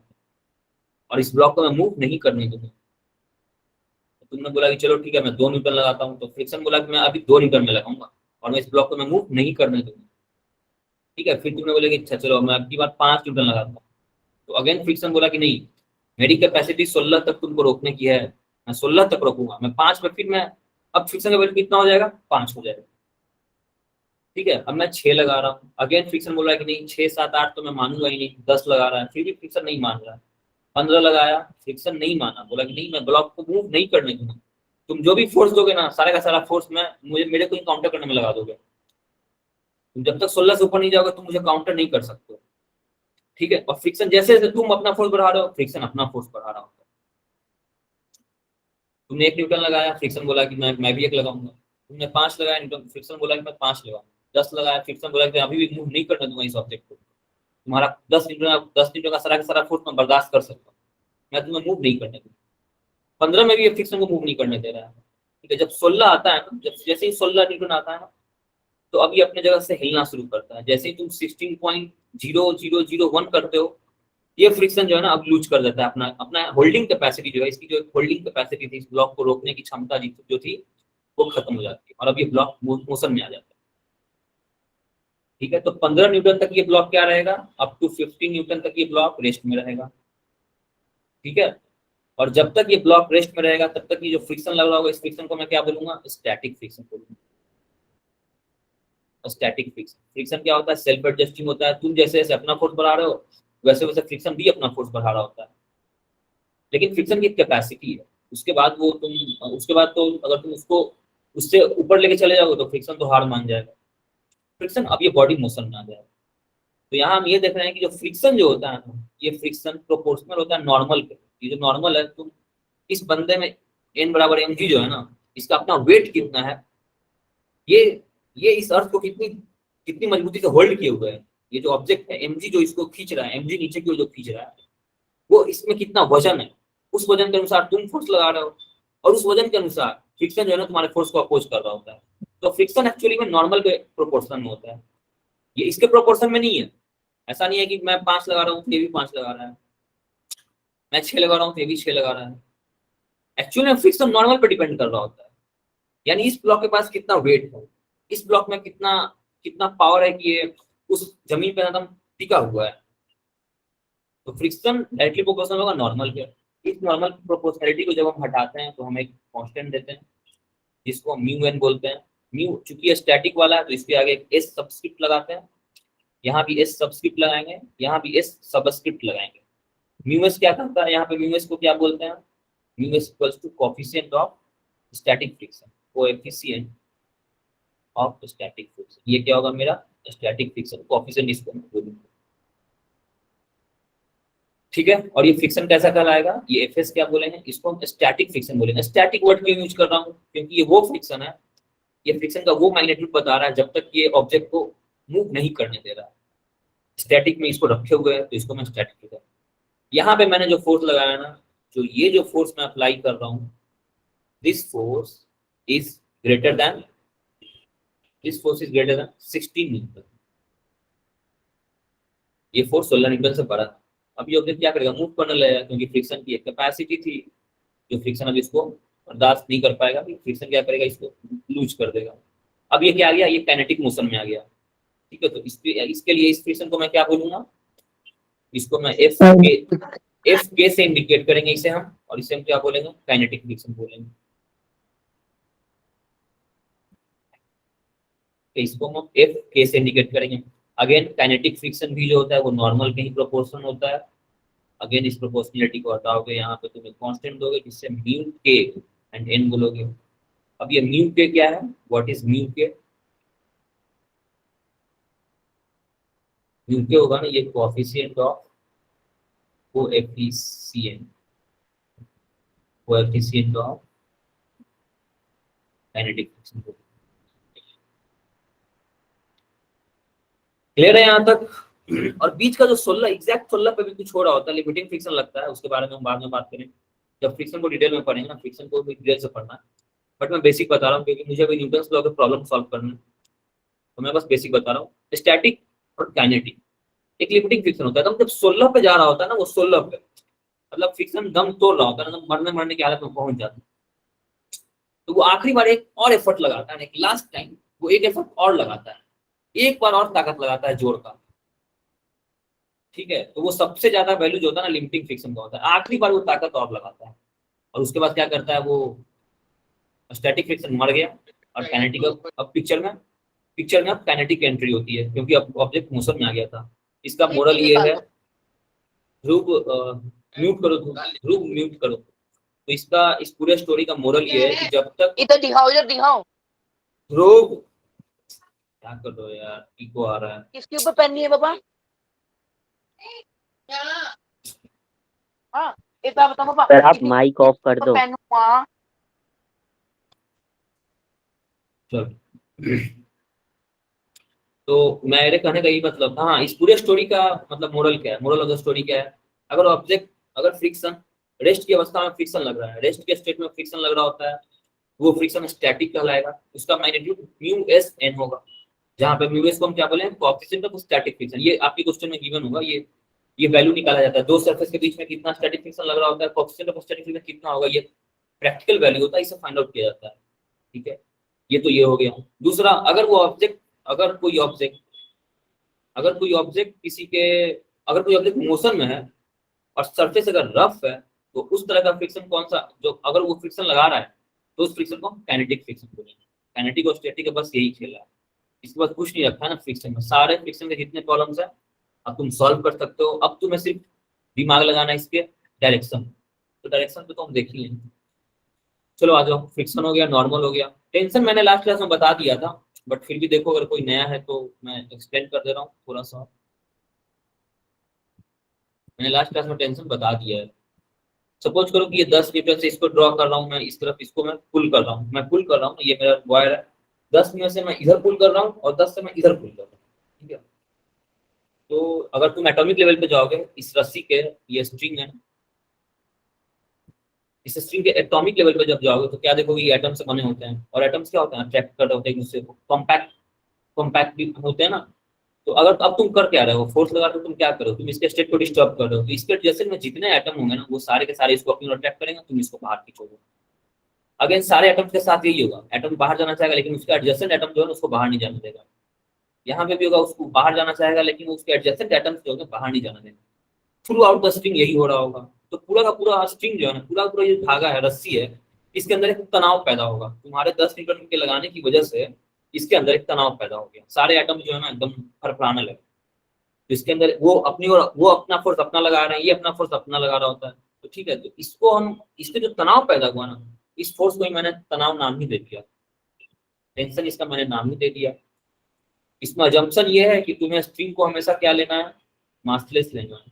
Speaker 1: और इस ब्लॉक को मैं मूव नहीं करने दूंगा। तो तुमने बोला कि चलो ठीक है मैं 2 न्यूटन लगाता हूँ, तो फ्रिक्शन बोला कि मैं अभी 2 न्यूटन में लगाऊंगा और मैं इस ब्लॉक को मैं मूव नहीं करने दूंगा। ठीक है, फिर तुमने बोला कि अच्छा चलो मैं अब की बार 5 न्यूटन लगाता हूँ, तो अगेन फ्रिक्शन बोला कि नहीं, मेरी कैपेसिटी 16 तक तुमको रोकने की है, मैं 16 तक रोकूंगा, मैं 5 में फिर मैं अब फ्रिक्शन का वैल्यू कितना हो जाएगा? 5 हो जाएगा। ठीक है, अब मैं 6 लगा रहा हूँ, अगेन फ्रिक्शन बोल रहा है कि नहीं 6 7 8 तो मैं मानूंगा ही नहीं। 10 लगा रहा है, फिर भी फ्रिक्शन नहीं मान रहा है। 15 लगाया, फ्रिक्शन नहीं माना, बोला कि नहीं मैं ब्लॉक को मूव नहीं करने दूंगा। तुम जो भी फोर्स दोगे ना, सारा का सारा फोर्स मैं मुझे मेरे को काउंटर करने में लगा दोगे। तुम जब तक 16 से ऊपर नहीं जाओगे तुम मुझे काउंटर नहीं कर सकते। ठीक है, और फ्रिक्शन जैसे जैसे तुम अपना फोर्स बढ़ा रहे हो, फ्रिक्शन अपना फोर्स बढ़ा रहा होता है। तुमने 1 न्यूटन लगाया, फ्रिक्शन बोला कि मैं भी 1 लगाऊंगा। तुमने 5 लगाया न्यूटन, फ्रिक्शन बोला कि मैं 5 लगाऊंगा। 10 लगाया, फ्रिक्शन बोला कि मैं अभी भी मूव नहीं करने दूंगा इस ऑब्जेक्ट को। तुम्हारा 10 न्यूटन का सारा फोर्स मैं बर्दाश्त कर सकता हूँ, मैं तुम्हें मूव नहीं करने दूंगा। 15 में भी ये फ्रिक्शन को मूव नहीं करने दे रहा है। ठीक है, जब 16 आता है ना, जब जैसे ही 16 न्यूटन आता है ना, तो अभी अपने जगह से हिलना शुरू करता है। जैसे ही तुम 16.0001 करते हो, ये फ्रिक्शन जो है ना अब लूज कर देता है अपना अपना होल्डिंग कैपेसिटी जो है, इसकी जो होल्डिंग कैपेसिटी थी, इस ब्लॉक को रोकने की क्षमता जो थी वो खत्म हो जाती है और अब ये ब्लॉक मोशन में आ जाता है। ठीक है, तो 15 न्यूटन तक ये ब्लॉक क्या रहेगा? अप टू 15 न्यूटन तक ये ब्लॉक रेस्ट में रहेगा। ठीक है, और जब तक ये ब्लॉक रेस्ट में रहेगा तब तक ये जो फ्रिक्शन लग रहा होगा, इस फ्रिक्शन को मैं क्या बोलूंगा? स्टैटिक फ्रिक्शन बोलूंगा। स्टैटिक फ्रिक्शन, फ्रिक्शन क्या होता है? सेल्फ एडजस्टिंग होता है। तुम जैसे जैसे अपना फोर्स बढ़ा रहे हो वैसे वैसे फ्रिक्शन भी अपना फोर्स बढ़ा रहा होता है। लेकिन फ्रिक्शन की कैपेसिटी है, उसके बाद तो अगर तुम उसको उससे ऊपर लेके चले जाओगे तो फ्रिक्शन तो हार मान जाएगा। फ्रिक्शन अब ये बॉडी मोशन में आ जाएगा। तो यहाँ हम ये देख रहे हैं कि जो फ्रिक्शन जो होता है ना, ये फ्रिक्शन प्रोपोर्शनल होता है नॉर्मल के। ये जो नॉर्मल है, तुम इस बंदे में n बराबर mg जो है ना, इसका अपना वेट कितना है, ये ये इस अर्थ को कितनी कितनी मजबूती से होल्ड किए हुए है। ये जो ऑब्जेक्ट है mg जो इसको खींच रहा है, mg नीचे की ओर जो खींच रहा है, वो इसमें कितना वजन है, उस वजन के अनुसार तुम फोर्स लगा रहे हो और उस वजन के अनुसार फ्रिक्शन जो है ना तुम्हारे फोर्स को अपोज कर रहा होता है। तो फ्रिक्शन एक्चुअली में नॉर्मल के प्रोपोर्शन में होता है, ये इसके प्रोपोर्शन में नहीं है। ऐसा नहीं है कि मैं 5 लगा रहा हूँ ये भी 5 लगा रहा है, मैं 6 लगा रहा हूँ ये भी 6 लगा रहा है। एक्चुअली में फ्रिक्शन नॉर्मल पे डिपेंड कर रहा होता है। यानी इस ब्लॉक के पास कितना वेट है, इस ब्लॉक में कितना कितना पावर है कि ये उस जमीन पे एकदम टिका हुआ है। तो फ्रिक्शन डायरेक्टली प्रोपोर्शनल होगा नॉर्मल के। इस नॉर्मल प्रोपोर्शनलिटी को जब हम हटाते हैं तो हम एक कांस्टेंट देते हैं जिसको हम म्यू एन बोलते हैं। म्यू चूंकि ये स्टैटिक वाला है तो इसके आगे एक एस सबस्क्रिप्ट लगाते हैं, यहाँ भी एस सबस्क्रिप्ट लगाएंगे, यहाँ भी एस सबस्क्रिप्ट लगाएंगे। म्यू एस क्या करता है? यहाँ पे म्यू एस को क्या बोलते हैं? Mu S equals to coefficient of static friction, coefficient of static friction. ये क्या होगा मेरा? स्टैटिक फ्रिक्शन कोएफिशिएंट इसको बोलूंगा। ठीक है, और ये फ्रिक्शन कैसा कहलाएगा? ये एफ एस क्या बोलेंगे? इसको हम स्टैटिक फ्रिक्शन बोलेंगे। स्टैटिक वर्ड क्यों यूज कर रहा हूँ? क्योंकि ये वो फ्रिक्शन है, ये फ्रिक्शन का वो मैग्नीट्यूड बता रहा है जब तक ये ऑब्जेक्ट को मूव नहीं करने दे रहा है। स्टैटिक में इसको रखे हुए है तो इसको मैं स्टैटिक फ्रिक्शन। यहाँ पे मैंने जो फोर्स लगाया ना, जो ये जो फोर्स मैं अप्लाई कर रहा हूँ, this force is greater than 16 Newton. ये फोर्स 16 न्यूटन से बड़ा। अब ये ऑब्जेक्ट क्या करेगा? मूव करने लगेगा, क्योंकि फ्रिक्शन की एक कैपेसिटी थी जो फ्रिक्शन अब इसको बर्दाश्त नहीं कर पाएगा। फ्रिक्शन क्या करेगा? इसको लूज कर देगा। अब ये क्या आ गया? ये काइनेटिक मोशन में आ गया। ठीक है, तो इसके लिए इस फ्रिक्शन को मैं क्या बोलूंगा? इसको मैं एफ के से इंडिकेट करेंगे इसे हम, और इसे हम क्या बोलेंगे? काइनेटिक फ्रिक्शन बोलेंगे। तो इसको हम एफ के से इंडिकेट करेंगे। अगेन काइनेटिक फ्रिक्शन भी जो होता है वो नॉर्मल के ही प्रोपोर्शन होता है। अगेन इस प्रोपोर्शनलिटी को हटाओगे, यहाँ पे तुम एक कांस्टेंट दोगे जिससे म्यू के एंड एन बोलोगे। अब ये म्यू के क्या है? व्हाट इज म्यू के? म्यू के होगा ना ये coefficient of coefficient coefficient of kinetic friction. Clear है यहाँ तक? और बीच का जो 16 एग्जैक्ट 16 पे भी कुछ हो रहा होता है, लिमिटिंग फ्रिक्शन लगता है, उसके बारे में हम बाद में बात करें जब फ्रिक्शन को डिटेल में पढ़ेंगे ना, फ्रिक्शन को भी डिटेल से पढ़ना है। बट मैं बेसिक बता रहा हूँ क्योंकि मुझे अभी न्यूटन्स लॉ के प्रॉब्लम सॉल्व करना है, तो मैं बस बेसिक बता रहा हूँ। स्टैटिक और काइनेटिक एक लिमिटिंग फ्रिक्शन होता है, तो जब 16 पे जा रहा होता है ना, वो 16 पे मतलब फ्रिक्शन दम तोड़ रहा होता है ना, मरने की हालत में पहुंच जाता है, तो वो आखिरी बार एक और एफर्ट लगाता है, एक लास्ट टाइम वो एक एफर्ट और लगाता है, एक बार और ताकत लगाता है जोर का, ठीक है। तो वो सबसे ज्यादा वैल्यू जो होता है ना लिमिटिंग फ्रिक्शन का होता है, आखिरी बार वो ताकत और लगाता है, और उसके बाद क्या करता है वो, स्टैटिक फ्रिक्शन मर गया और काइनेटिक अब पिक्चर में अब काइनेटिक एंट्री होती है, क्योंकि अब ऑब्जेक्ट मोशन में आ गया था। इसका मोरल ये है, ध्रुव म्यूट करो, ध्रुव म्यूट करो। तो इसका इस पूरे स्टोरी का मोरल ये है कि जब तक
Speaker 5: इधर दिखाओ
Speaker 1: ध्रुव, क्या कर दो यार, इको आ रहा है।
Speaker 5: किसके ऊपर पेन नहीं है पापा? हाँ एक बार बताओ पापा,
Speaker 2: सर आप माइक ऑफ कर दो।
Speaker 5: पेन हुआ
Speaker 1: चलो तो मेरे कहने का यही मतलब था, हाँ, इस पूरे स्टोरी का मतलब मोरल क्या है, मोरल ऑफ द स्टोरी क्या है, अगर ऑब्जेक्ट, अगर फ्रिक्शन रेस्ट की अवस्था में फ्रिक्शन लग रहा है, रेस्ट के स्टेट में फ्रिक्शन लग रहा होता है, वो फ्रिक्शन स्टैटिक कहलाएगा, उसका मैग्नीट्यूड म्यू एस एन होगा, जहाँ पे म्यू एस को हम क्या बोले, कोएफिशिएंट ऑफ स्टैटिक फ्रिक्शन। ये आपके क्वेश्चन में गिवन होगा, ये वैल्यू निकाला जाता है, दो सरफेस के बीच में कितना स्टैटिक फ्रिक्शन लग रहा होता है, कोएफिशिएंट ऑफ स्टैटिक फ्रिक्शन कितना होगा, ये प्रैक्टिकल वैल्यू होता है, इसे फाइंड आउट किया जाता है, ठीक है। ये तो ये हो गया। दूसरा, अगर वो ऑब्जेक्ट, अगर कोई ऑब्जेक्ट किसी के, अगर कोई ऑब्जेक्ट मोशन में है और सरफेस अगर रफ है, तो उस तरह का फ्रिक्शन कौन सा, जो अगर वो फ्रिक्शन लगा रहा है तो उस फ्रिक्शन को काइनेटिक फ्रिक्शन बोलेंगे। काइनेटिक और स्टैटिक का बस यही खेल है, इसके बाद कुछ नहीं रखा है ना फ्रिक्शन में, सारे फ्रिक्शन के जितने प्रॉब्लम्स है अब तुम सॉल्व कर सकते हो। अब तुम्हें सिर्फ दिमाग लगाना इसके डायरेक्शन, तो डायरेक्शन पे तो हम देख ही लेंगे। चलो आ जाओ, फ्रिक्शन हो गया, नॉर्मल हो गया, टेंशन मैंने लास्ट क्लास में बता दिया था, बट फिर भी देखो अगर कोई नया है तो मैं एक्सप्लेन कर दे रहा हूँ थोड़ा सा। मैंने लास्ट क्लास में टेंशन बता दिया है। सपोज करो कि ये 10 न्यूटन से इसको ड्रॉ कर रहा हूँ मैं, इस तरफ इसको मैं पुल कर रहा हूँ, ये मेरा वायर है, 10 में से मैं इधर पुल कर रहा हूँ और 10 से मैं इधर पुल कर रहा हूँ, ठीक है। तो अगर तुम एटॉमिक लेवल पे जाओगे, इस रस्सी के, ये स्ट्रिंग है, इस स्ट्रिंग के एटॉमिक लेवल पे जब जाओगे तो क्या देखोगे, ये एटम से बने होते हैं, और एटम्स क्या होते हैं, अट्रैक्ट कर रहे होते हैं एक दूसरे को, कॉम्पैक्ट भी होते हैं ना। तो अगर अब तुम कर क्या रहे हो, फोर्स लगा रहे हो, तुम क्या करो, तुम इसके स्टेट को डिस्टर्ब कर रहे हो, तो इसके एडजेसेंट में जितने एटम होंगे ना, वो सारे के सारे इसको अपनी ओर अट्रैक्ट करेंगे, तुम इसको बाहर खींचोगे। अगेन सारे एटम्स के साथ यही होगा, एटम बाहर जाना चाहेगा लेकिन उसका एडजेसेंट एटम जो है उसको बाहर नहीं जाने देगा। यहाँ पे भी होगा, उसको बाहर जाना चाहेगा लेकिन उसके एडजेसेंट एटम्स जो है बाहर नहीं जाना देगा। थ्रू आउट द स्ट्रिंग यही हो रहा होगा। तो पूरा का पूरा स्ट्रिंग जो है ना, पूरा ये धागा है, रस्सी है, इसके अंदर एक तनाव पैदा होगा, तुम्हारे 10 न्यूटन के लगाने की वजह से इसके अंदर एक तनाव पैदा हो गया, सारे एटम जो है ना एकदम फरफराने लगे। तो इसके अंदर वो अपनी और वो अपना फोर्स अपना लगा रहे हैं, ये अपना फोर्स अपना लगा रहा होता है, तो ठीक है। तो इसको हम, इसके जो तनाव पैदा हुआ ना, इस फोर्स को ही मैंने तनाव नाम ही दे दिया, टेंशन इसका मैंने नाम ही दे दिया। इसमें अजम्पशन ये है कि तुम्हें स्ट्रिंग को हमेशा क्या लेना है, मासलेस लेना है,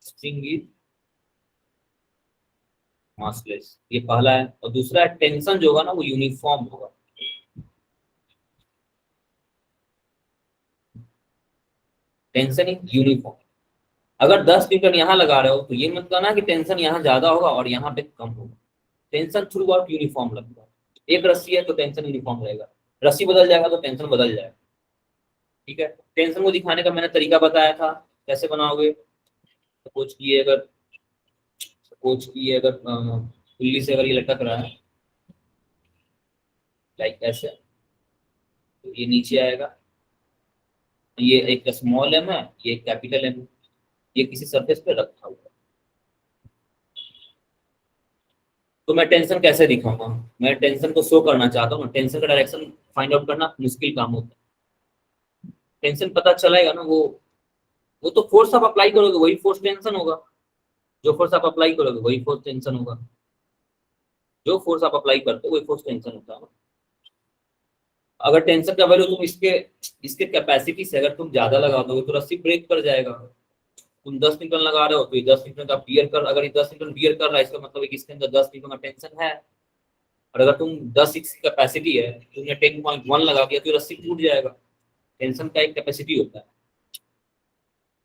Speaker 1: स्ट्रिंग इज मासलेस, ये पहला है। और दूसरा है टेंशन जो होगा ना वो यूनिफॉर्म होगा, टेंशन इज यूनिफॉर्म। अगर 10 न्यूटन यहाँ लगा रहे हो तो ये मत कहना कि टेंशन यहाँ ज्यादा होगा और यहाँ पे कम होगा, टेंशन थ्रू आउट यूनिफॉर्म लगेगा। एक रस्सी है तो टेंशन यूनिफॉर्म रहेगा, रस्सी बदल जाएगा तो टेंशन बदल जाएगा, ठीक है। टेंशन को दिखाने का मैंने तरीका बताया था, कैसे बनाओगे। सपोज कि अगर पुल्ली से अगर ये लटक रहा है लाइक ऐसे, तो ये नीचे आएगा, ये एक स्मॉल एम है, ये कैपिटल एम, ये किसी सरफेस पे रखा हुआ है। तो मैं टेंशन कैसे दिखाऊंगा, मैं टेंशन को शो करना चाहता हूँ, टेंशन का डायरेक्शन फाइंड आउट करना मुश्किल काम होता है। टेंशन पता चलेगा ना, वो तो फोर्स आप अप्लाई करोगे वही फोर्स टेंशन होगा, जो फोर्स आप अप्लाई करोगे वही फोर्स टेंशन होगा, जो फोर्स आप अप्लाई करते हो वही फोर्स टेंशन होता है। अगर टेंशन का वैल्यू तुम इसके कैपेसिटी से अगर तुम ज्यादा लगा दोगे तो रस्सी ब्रेक कर जाएगा, तुम 10 न्यूटन लगा रहे हो तो ये 10 न्यूटन का बियर कर, अगर ये 10 न्यूटन बियर कर रहा है इसका मतलब है कि इसके अंदर 10 न्यूटन का टेंशन है। और अगर तुम 10 की कैपेसिटी है, तुमने 10.1 लगा दिया तो रस्सी टूट जाएगा। टेंशन का एक कैपेसिटी होता है।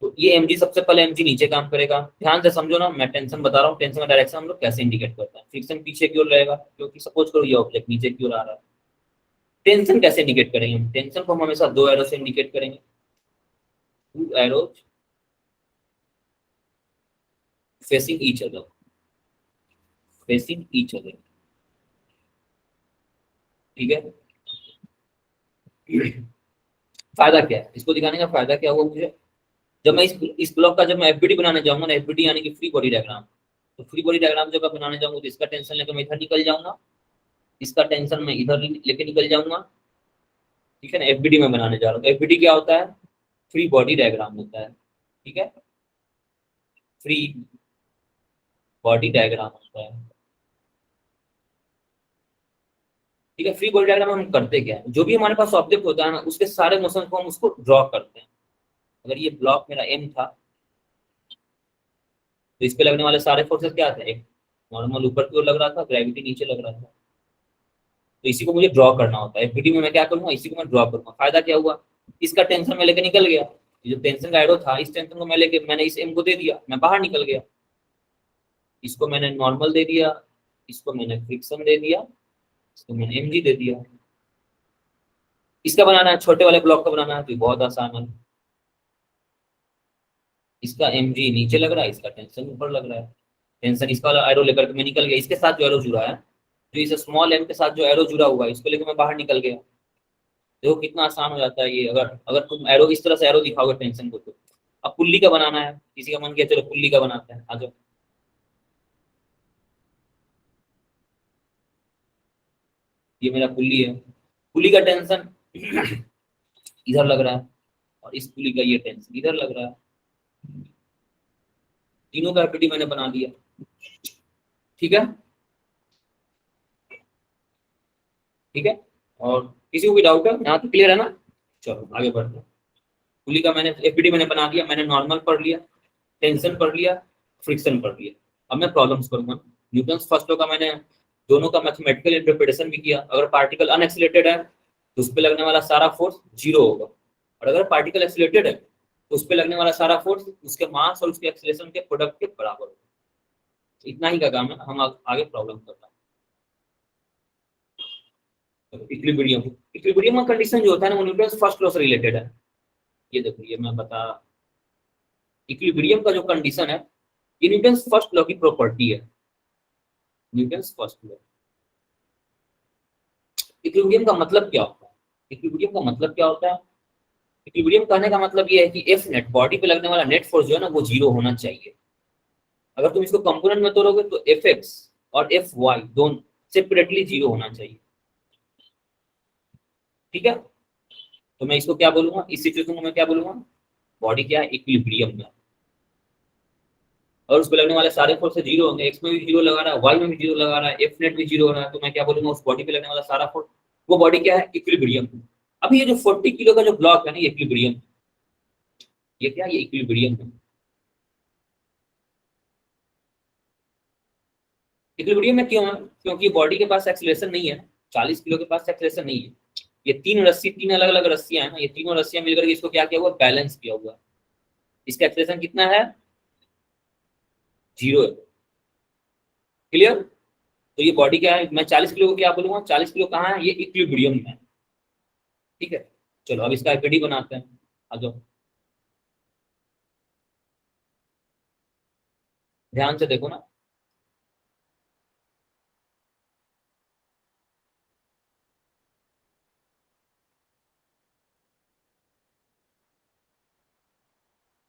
Speaker 1: तो ये mg सबसे पहले mg नीचे काम करेगा। ध्यान से समझो ना, मैं टेंशन बता रहा हूँ, टेंशन का डायरेक्शन हम लोग कैसे इंडिकेट करते हैं। फ्रिक्शन पीछे की ओर रहेगा क्योंकि सपोज करो ये ऑब्जेक्ट नीचे की ओर आ रहा है। टेंशन कैसे इंडिकेट करेंगे हम? टेंशन को हम हमेशा 2 एरो से इंडिकेट करेंगे। 2 arrows facing each other, facing each other, ठीक है। फायदा क्या है इसको दिखाने का? फायदा क्या हुआ मुझे, जब मैं इस ब्लॉक का जब मैं एफबीडी बनाने जाऊंगा ना, एफबीडी यानी कि फ्री बॉडी डायग्राम, तो फ्री बॉडी डायग्राम जब मैं बनाने जाऊंगा तो इसका टेंशन लेकर मैं इधर निकल जाऊंगा, इसका टेंशन मैं इधर लेके निकल जाऊंगा, ठीक है ना। एफबीडी में बनाने जा रहा हूँ। एफबीडी क्या होता है? फ्री बॉडी डायग्राम होता है, ठीक है। फ्री बॉडी डायग्राम होता है, ठीक है। फ्री बॉडी डायग्राम हम करते क्या है, जो भी हमारे पास ऑब्जेक्ट होता है ना उसके सारे मोशन को हम उसको ड्रॉ करते हैं। अगर ये ब्लॉक मेरा एम था तो इस पे लगने वाले सारे फोर्सेस क्या थे? एक नॉर्मल ऊपर की ओर लग रहा था, ग्रेविटी नीचे लग रहा था, तो इसी को मुझे ड्रॉ करना होता है। एफबीडी में मैं क्या करूंगा? इसी को मैं ड्रॉ करूंगा। फायदा क्या हुआ? इसका टेंशन मैं लेके निकल गया, ये जो टेंशन का एरो था इस टेंशन को मैं लेके मैंने इस एम को दे दिया, मैं बाहर निकल गया। इसको मैंने नॉर्मल दे दिया, इसको मैंने फ्रिक्शन दे दिया, इसको मैंने एमजी दे दिया। इसका बनाना है, छोटे वाले ब्लॉक का बनाना है तो बहुत आसान है। इसका mg नीचे लग रहा है, इसका टेंशन ऊपर लग रहा है। टेंशन इसका वाला एरो लेकर के मैं निकल गया, इसके साथ जो एरो जुड़ा है, जो इस स्मॉल m के साथ जो एरो जुड़ा हुआ है इसको लेकर मैं बाहर निकल गया। देखो कितना आसान हो जाता है ये। अगर अगर तुम एरो इस तरह से एरो दिखाओगे टेंशन को तो। अब पुल्ली का बनाना है, किसी का मन किया चलो पुल्ली का बनाते हैं, आ जाओ। ये मेरा पुल्ली है, पुल्ली का टेंशन इधर लग रहा है और इस पुल्ली का ये टेंशन इधर लग रहा है। तीनों का एफबीडी मैंने बना दिया, ठीक है, ठीक है। और किसी को भी डाउट है? यहाँ तो क्लियर है ना? चलो आगे बढ़ते हैं। पुली का मैंने एफबीडी मैंने बना दिया, मैंने नॉर्मल पढ़ लिया, टेंशन पढ़ लिया, फ्रिक्शन पढ़ लिया। अब मैं प्रॉब्लम्स करूंगा। न्यूटन्स फर्स्ट लॉ का मैंने दोनों का मैथमेटिकल इंटरप्रिटेशन भी किया। अगर पार्टिकल अनएक्सिलेटेड है तो उस पर लगने वाला सारा फोर्स 0 होगा, और अगर पार्टिकल एक्सिलेटेड है तो उस पर लगने वाला सारा फोर्स उसके मास और उसके एक्सीलरेशन के प्रोडक्ट के बराबर होगा। इतना ही का काम है, हम आगे प्रॉब्लम करते हैं। इक्विलिब्रियम, इक्विलिब्रियम का कंडीशन जो होता है ना वो न्यूटन्स फर्स्ट लॉ से रिलेटेड है। ये देखो ये मैं बता, इक्विलिब्रियम का जो कंडीशन है ये न्यूटन्स फर्स्ट लॉ की प्रॉपर्टी है। Newton's first law. इक्विलिब्रियम का मतलब क्या होता है? इक्विलिब्रियम का मतलब क्या होता है? इक्विलिब्रियम कहने का मतलब ये है कि एफ नेट, बॉडी पे लगने वाला नेट फोर्स जो है ना वो 0 होना चाहिए। अगर तुम इसको कंपोनेंट में तोड़ोगे तो एफ एक्स और एफ वाई दोनों सेपरेटली 0 होना चाहिए, ठीक है। तो मैं इसको क्या बोलूंगा? इस सिचुएशन को मैं क्या बोलूंगा? बॉडी क्या है? इक्विलिब्रियम में, और उस पर लगने वाले सारे फोर्स 0 होंगे। एक्स में भी 0 लगा रहा है, वाई में भी 0 लगा रहा है, एफ नेट भी 0 हो रहा है, तो मैं क्या बोलूंगा? उस बॉडी पे लगने वाला सारा फोर्स, वो बॉडी क्या है? इक्विलिब्रियम। अभी ये जो 40 किलो का जो ब्लॉक है ना ये इक्विलिब्रियम, ये क्या? ये इक्विलिब्रियम है। इक्विलिब्रियम में क्यों है? क्योंकि बॉडी के पास एक्सीलरेशन नहीं है, 40 किलो के पास एक्सीलरेशन नहीं है। ये तीन रस्सी, तीन अलग अलग रस्सियां हैं ना, ये तीनों रस्सियां मिलकर के इसको क्या किया हुआ? बैलेंस किया हुआ। इसका एक्सीलरेशन कितना है? 0 है। क्लियर? तो ये बॉडी क्या है? मैं 40 किलो को क्या बोलूंगा? 40 किलो कहाँ है? ये इक्विलिब्रियम में है, ठीक है। चलो अब इसका एफबीडी बनाते हैं, आ जाओ। ध्यान से देखो ना,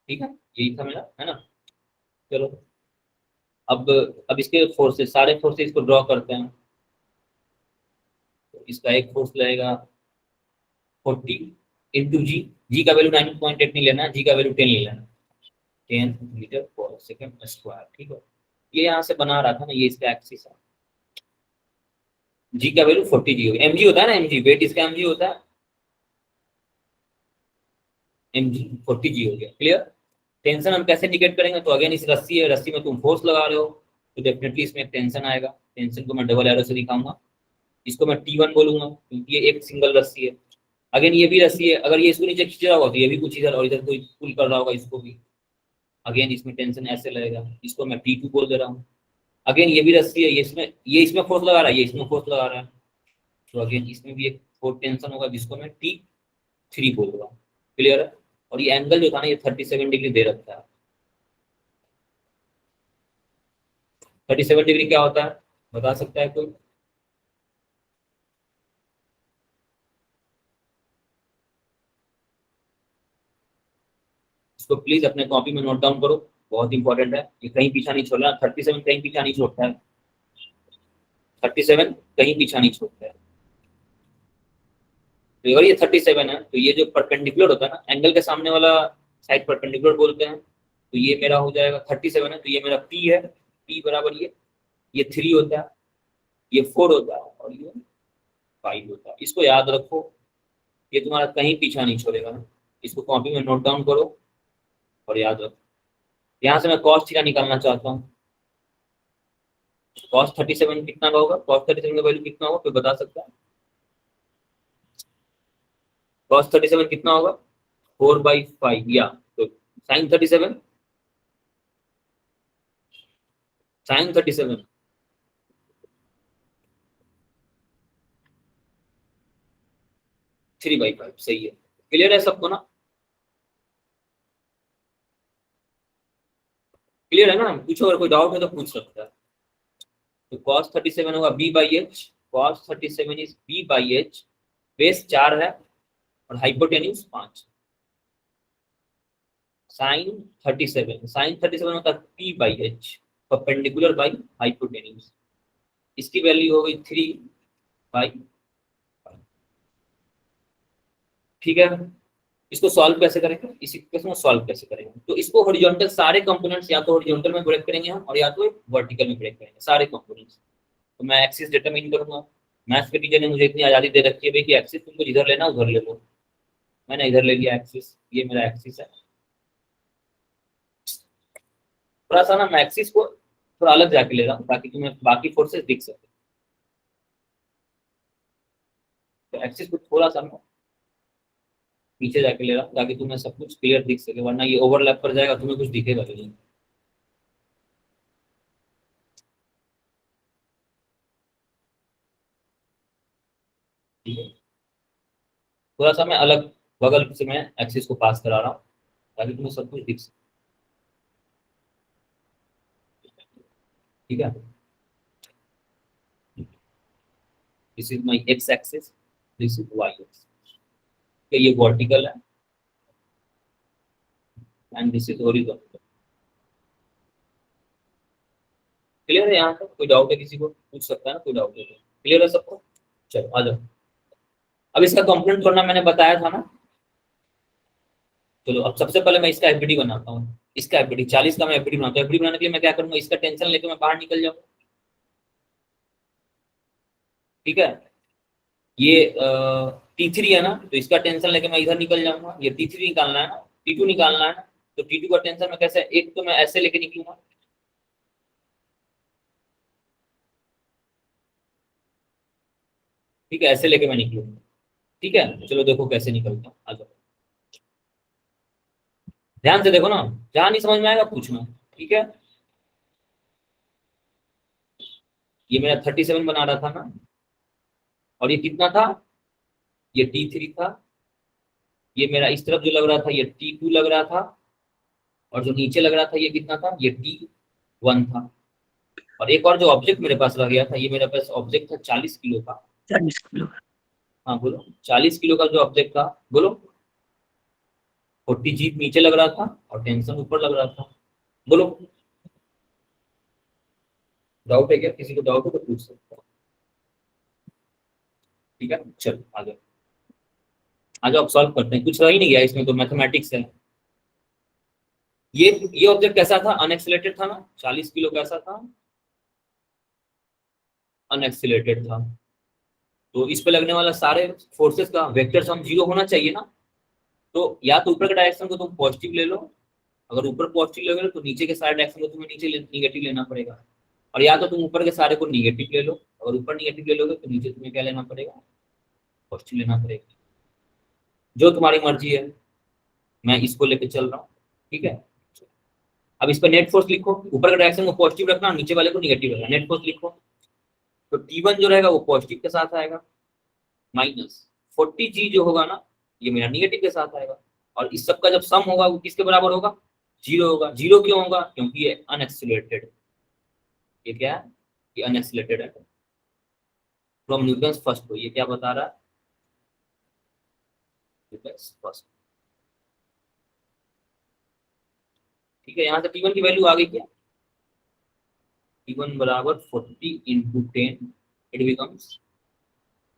Speaker 1: ठीक है, यही था मेरा, है ना। चलो अब इसके फोर्सेस, सारे फोर्सेस को ड्रॉ करते हैं। तो इसका एक फोर्स लगेगा 40 इंटू जी, जी का वैल्यू 9.8 नहीं लेना, जी का वैल्यू 10 ले लेना, 10 मीटर पर सेकंड स्क्वायर, ठीक है। ये यहाँ से बना रहा था ना, ये इसका एक्सिस है। जी का वैल्यू 40 जी हो गया। एमजी होता है ना, एमजी वेट इसका एमजी होता है, एमजी 40 जी हो गया। क्लियर? टेंशन हम कैसे इंडिकेट करेंगे? तो अगेन इस रस्सी है, रस्सी में तुम फोर्स लगा रहे हो तो डेफिनेटली इसमें एक टेंशन आएगा। टेंशन को मैं डबल एरो से दिखाऊंगा, इसको मैं T1 बोलूंगा क्योंकि ये एक सिंगल रस्सी है। अगेन ये भी रस्सी है, अगर ये इसको नीचे खींच रहा होगा तो ये भी कुछ इधर, और इधर कोई पुल कर रहा होगा इसको भी, अगेन इसमें टेंशन ऐसे लगेगा। इसको मैं T2 बोल दे रहा हूँ। अगेन ये भी रस्सी है, ये इसमें फोर्स लगा रहा है, ये इसमें फोर्स लगा रहा है, तो अगेन इसमें भी एक फोर्स टेंशन होगा जिसको मैं T3 बोल रहा हूँ। क्लियर है? और ये एंगल जो था ना ये 37 डिग्री दे रखा है। 37 डिग्री क्या होता है बता सकता है कोई? इसको प्लीज अपने कॉपी में नोट डाउन करो, बहुत इंपॉर्टेंट है। ये कहीं पीछा नहीं छोड़ना, 37 कहीं पीछा नहीं छोड़ता है, 37 कहीं पीछा नहीं छोड़ता है। तो अगर ये 37 है तो ये जो परपेंडिकुलर होता है ना, एंगल के सामने वाला साइड परपेंडिकुलर बोलते हैं, तो ये मेरा हो जाएगा 37 है, तो ये मेरा P है, P बराबर ये 3 होता है, ये 4 होता है और ये 5 होता है। इसको याद रखो, ये तुम्हारा कहीं पीछा नहीं छोड़ेगा ना। इसको कॉपी में नोट डाउन करो और याद रखो। यहाँ से मैं cos थीटा निकालना चाहता हूँ। cos 37 कितना का होगा? cos 37 का वैल्यू कितना होगा कोई बता सकता है? cos 37 कितना होगा? 4/5 या तो sin 37 3/5 सही है। क्लियर है सबको ना? क्लियर है ना? पूछो, अगर कोई डाउट है तो पूछ सकता है। तो cos 37 होगा B/h, cos 37 is B/h, base 4 है और हाइपोटेन्यूज 5। sin 37 होता है P/h, परपेंडिकुलर बाई हाइपोटेन्यूज, इसकी वैल्यू हो गई 3/5। ठीक है, इसको सॉल्व कैसे करेंगे? इसी केस में सॉल्व कैसे करेंगे? तो इसको हॉरिजॉन्टल सारे कंपोनेंट्स या तो हॉरिजॉन्टल में ब्रेक करेंगे हम, और या तो वर्टिकल में ब्रेक करेंगे सारे कंपोनेंट्स। तो मैं एक्सिस डिटरमाइन करूंगा। मैथ्स के टीचर ने मुझे इतनी आज़ादी दे रखी है भाई कि एक्सिस तुमको जिधर लेना उधर ले लो। मैंने इधर ले लिया एक्सिस, ये मेरा एक्सिस है। थोड़ा सा ना मैं एक्सिस को थोड़ा अलग जाके ले रहा हूँ ताकि तुम्हें बाकी फोर्सेस दिख सके। तो एक्सिस को थोड़ा सा मैं पीछे जाके ले रहा हूँ ताकि तुम्हें सब कुछ क्लियर दिख सके, वरना ये ओवरलैप कर जाएगा, तुम्हें कुछ दिखेगा नहीं। ठीक है, थोड़ा सा मैं अलग बगल से मैं एक्सिस को पास करा रहा हूँ ताकि तुम्हें सब कुछ दिख सके। ठीक है, this is my X axis, this is Y axis. ये वर्टिकल है and this is horizontal. Clear है? यहाँ तक कोई डाउट है? किसी को पूछ सकता है ना, कोई डाउट है? क्लियर है सबको? चलो आ जाओ। अब इसका कंपोनेंट करना मैंने बताया था ना। चलो अब सबसे पहले मैं इसका एफबीडी बनाता हूँ। इसका एफबीडी 40 का मैं एफबीडी बनाता हूँ। एफबीडी बनाने के लिए मैं क्या करूंगा? इसका टेंशन लेके मैं बाहर निकल जाऊंगा। ठीक है, ये T3 है ना, तो इसका टेंशन लेके मैं इधर निकल जाऊंगा। ये T3 निकालना है ना, T2 निकालना है ना, तो T2 का टेंशन मैं कैसे? एक तो मैं ऐसे लेके निकलूंगा, ठीक है, ऐसे लेके मैं निकलूंगा। ठीक है, चलो देखो कैसे निकलता हूँ, आ जाओ। ध्यान से देखो ना, जहां नहीं समझ में आएगा पूछना। ठीक है, ये मेरा 37 बना रहा था ना, और ये कितना था? ये T3 था। ये मेरा इस तरफ जो लग रहा था ये T2 लग रहा था, और जो नीचे लग रहा था ये कितना था? ये T1 था। और एक और जो ऑब्जेक्ट मेरे पास रह गया था, ये मेरे पास ऑब्जेक्ट था 40 किलो का।
Speaker 2: 40 किलो।
Speaker 1: हाँ बोलो, 40 किलो का जो ऑब्जेक्ट था, बोलो। 40 जीप नीचे लग रहा था और टेंशन ऊपर लग रहा था, बोलो। डाउट है क्या? किसी को डाउट हो तो पूछ सकते हो। ठीक है, चलो आ जाओ, आ जाओ, अब सॉल्व करते हैं। कुछ रह ही नहीं गया इसमें, तो मैथमेटिक्स है। ये ऑब्जेक्ट कैसा था? अनएक्सिलेटेड था ना, 40 किलो कैसा था? अनएक्सिलेटेड था। तो इस पे लगने वाला सारे फोर्सेस का वेक्टर सम 0 होना चाहिए ना। तो या तो ऊपर के डायरेक्शन को तुम पॉजिटिव ले लो, अगर ऊपर पॉजिटिव लोगे तो नीचे के सारे डायरेक्शन को तुम्हें नीचे निगेटिव लेना पड़ेगा, और या तो तुम ऊपर के सारे को निगेटिव ले लो, अगर ऊपर निगेटिव ले लोगे तो नीचे तुम्हें क्या लेना पड़ेगा, पॉजिटिव लेना पड़ेगा, जो तुम्हारी मर्जी है। मैं इसको लेके चल रहा हूँ, ठीक है। अब इस पर नेट फोर्स लिखो, ऊपर के डायरेक्शन को पॉजिटिव रखना, नीचे वाले को निगेटिव रखना। नेट फोर्स लिखो, तो T1 जो रहेगा वो पॉजिटिव के साथ आएगा, माइनस 40G जो होगा ना ये मेरा निगेटिव के साथ आएगा, और इस सब का जब सम होगा वो किसके बराबर होगा, 0 होगा। 0 क्यों होगा, क्योंकि ये अनएक्सिलरेटेड, ये क्या है, ये अनएक्सिलरेटेड है। फ्रॉम न्यूटन्स फर्स्ट लॉ, ये क्या बता रहा है, न्यूटन्स फर्स्ट, ठीक है। यहाँ से T1 की वैल्यू आ गई क्या, T1 बराबर 40 into 10, it becomes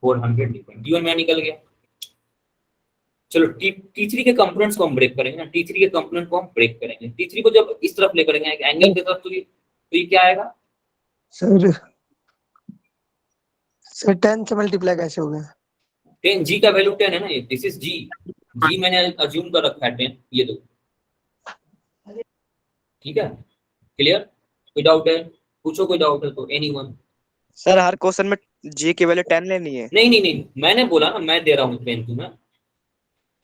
Speaker 1: 400 Newton. T1 में निकल गया। चलो T3 के कंपोनेंट्स को हम ब्रेक करेंगे ना, T3 के कंपोनेंट को हम ब्रेक करेंगे। T3 को जब इस तरफ ले करेंगे एंगल की तरफ, तो ये क्या आएगा
Speaker 6: सर 10 से मल्टीप्लाई कैसे हो गया?
Speaker 1: 10, G का वैल्यू 10 है ना, ये दिस इज G मैंने अज्यूम कर रखा है 10, ये दो, ठीक है। क्लियर, कोई डाउट है, पूछो कोई डाउट है तो एनीवन।
Speaker 3: सर हर क्वेश्चन में जी की वैल्यू 10 लेनी है?
Speaker 1: नहीं, मैंने बोला ना, मैं दे रहा हूँ 10 तुम्हें,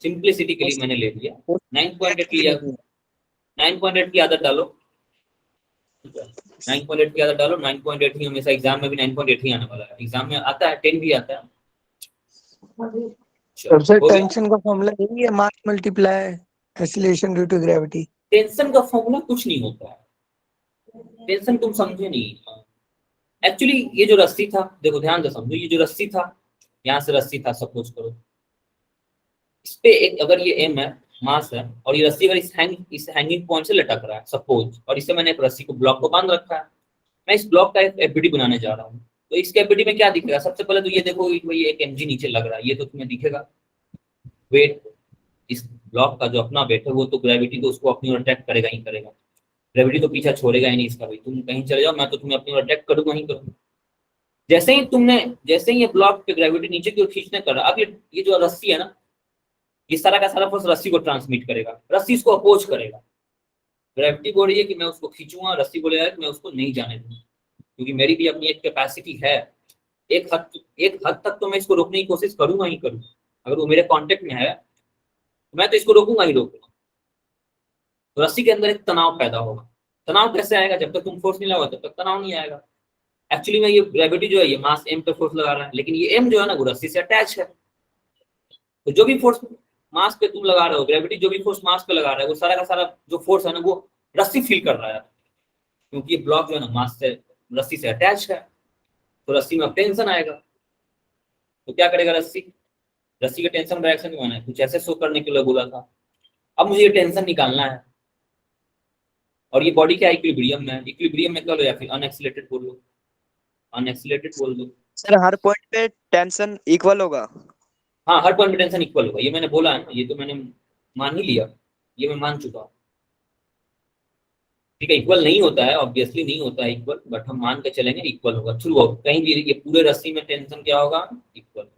Speaker 1: सिंप्लिसिटी के लिए मैंने ले लिया। 9.8 लिया, 9.8 की आदत डालो, 9.8 की आदत डालो। 9.8 ही हमेशा एग्जाम में भी 9.8 ही आने वाला है, एग्जाम में आता है 10 भी आता है।
Speaker 6: सर टेंशन का फॉर्मूला यही है, mass multiply acceleration due to gravity.
Speaker 1: Tension का फॉर्मूला कुछ नहीं होता है, टेंशन तुम समझे नहीं। एक्चुअली ये जो रस्सी था, देखो ध्यान से समझो, ये जो रस्सी था, यहाँ से रस्सी था, सपोज करो इस पे एक, अगर ये एम है, मास है, और ये रस्सी अगर इस हैंगिंग पॉइंट से लटक रहा है सपोज, और इससे मैंने एक रस्सी को, ब्लॉक को बांध रखा है, मैं इस ब्लॉक का एक एफबीडी बनाने जा रहा हूँ। तो इस एफबीडी में क्या दिखेगा, सबसे पहले तो ये देखो, ये एक mg नीचे लग रहा है, ये तो तुम्हें दिखेगा। वेट, इस ब्लॉक का जो अपना वेट है वो तो ग्रेविटी तो उसको अपनी ओर अट्रैक्ट करेगा ही करेगा, ग्रेविटी तो पीछा छोड़ेगा ही नहीं इसका, भाई तुम कहीं चले जाओ मैं तो तुम्हें अपनी ओर अट्रैक्ट करूंगा ही करूंगा। जैसे ही ये ब्लॉक पे ग्रेविटी नीचे की ओर खींचने कर रहा, अब ये जो रस्सी है ना, ये सारा का सारा फोर्स रस्सी को ट्रांसमिट करेगा, रस्सी इसको अपोज करेगा। ग्रेविटी बोल रही है कि मैं उसको खींचूंगा, रस्सी बोलेगा कि मैं उसको नहीं जाने दूंगा, क्योंकि मेरी भी अपनी एक कैपेसिटी है। एक हद तक तो मैं इसको रोकने की कोशिश करूंगा ही करूंगा, अगर वो मेरे कांटेक्ट में है तो मैं तो इसको रोकूंगा ही रोकूंगा। तो रस्सी के अंदर एक तनाव पैदा होगा। तनाव कैसे आएगा, जब तक तुम फोर्स नहीं लगाओ तब तक तनाव नहीं आएगा। एक्चुअली में ये ग्रेविटी जो है ये मास m पे फोर्स लगा रहा है, लेकिन ये m जो है ना वो रस्सी से अटैच है। तो जो भी फोर्स मास पे तुम लगा रहे हो, ग्रेविटी जो भी फोर्स मास पे लगा रहा है, वो सारा का सारा जो फोर्स है ना वो रस्सी फील कर रहा है, क्योंकि ये ब्लॉक जो है ना मास से, रस्सी से अटैच है। तो रस्सी में अब टेंशन आएगा, तो क्या करेगा रस्सी का टेंशन डायरेक्शन में है, कुछ ऐसे शो करने के लिए बोला था। अब मुझे ये टेंशन निकालना है, और ये बॉडी क्या इक्विलिब्रियम में, इक्विलिब्रियम में कर लो, या फिर अनएक्सिलेटेड बोल लो, अनएक्सिलेटेड बोल दो।
Speaker 3: सर हर पॉइंट पे टेंशन इक्वल होगा?
Speaker 1: हाँ, हर पॉइंट पे टेंशन इक्वल होगा, ये मैंने बोला है ना, ये तो मैंने मान ही लिया, ये मैं मान चुका हूँ, ठीक है। इक्वल नहीं होता है, ऑब्वियसली नहीं होता है इक्वल, बट हम मान के चलेंगे इक्वल होगा थ्रू आउट, कहीं भी ये पूरे रस्सी में टेंशन क्या होगा, इक्वल।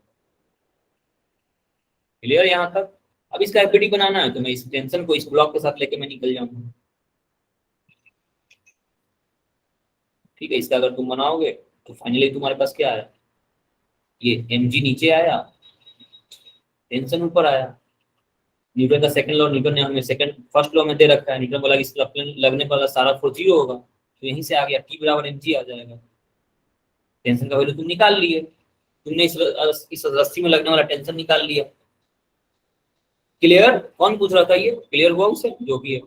Speaker 1: क्लियर यहाँ तक? अब इसका एफबीडी बनाना है, तो मैं इस टेंशन को इस ब्लॉक के साथ लेके मैं निकल जाऊंगा, ठीक है। इसका अगर तुम बनाओगे तो फाइनली तुम्हारे पास क्या है, ये mg नीचे आया, टेंशन ऊपर आया। न्यूटन का सेकंड लॉ, न्यूटन ने हमें फर्स्ट लॉ में दे रखा है, न्यूटन बोला इस लगने वाला सारा फोर्स 0 होगा, तो यहीं से आ गया T बराबर mg आ जाएगा। टेंशन का वैल्यू तुम निकाल लिए, तुमने इस रस्सी में लगने वाला टेंशन निकाल लिया। क्लियर? कौन पूछ रहा था ये, क्लियर हुआ उसे जो भी है?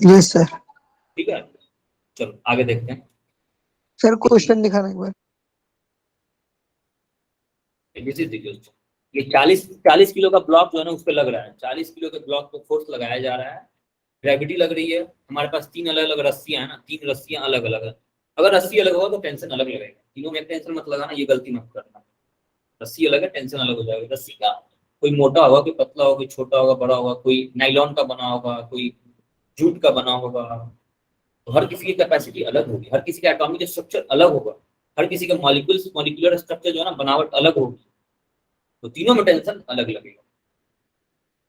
Speaker 6: Yes sir.
Speaker 1: ठीक है, चलो आगे देखते हैं।
Speaker 6: सर क्वेश्चन दिखाना एक बार।
Speaker 1: ये 40 किलो का ब्लॉक जो है ना उस पर लग रहा है, 40 किलो के ब्लॉक को फोर्स लगाया जा रहा है, ग्रेविटी लग रही है। हमारे पास 3 अलग अलग रस्सियां हैं ना, 3 रस्सियां अलग अलग है। अगर रस्सी अलग होगा तो टेंशन अलग लगेगा, तीनों में टेंशन मत लगाना, ये गलती मत करना। रस्सी अलग है, टेंशन अलग हो जाएगा। रस्सी का कोई मोटा होगा, कोई पतला होगा, कोई छोटा होगा, बड़ा होगा, कोई नाइलॉन का बना होगा, कोई जूट का बना होगा। तो हर किसी की कैपेसिटी अलग होगी, हर किसी का एटॉमिक स्ट्रक्चर अलग होगा, हर किसी का मॉलिक्यूलर स्ट्रक्चर जो है ना बनावट अलग होगी, तो तीनों में टेंशन अलग लगेगा।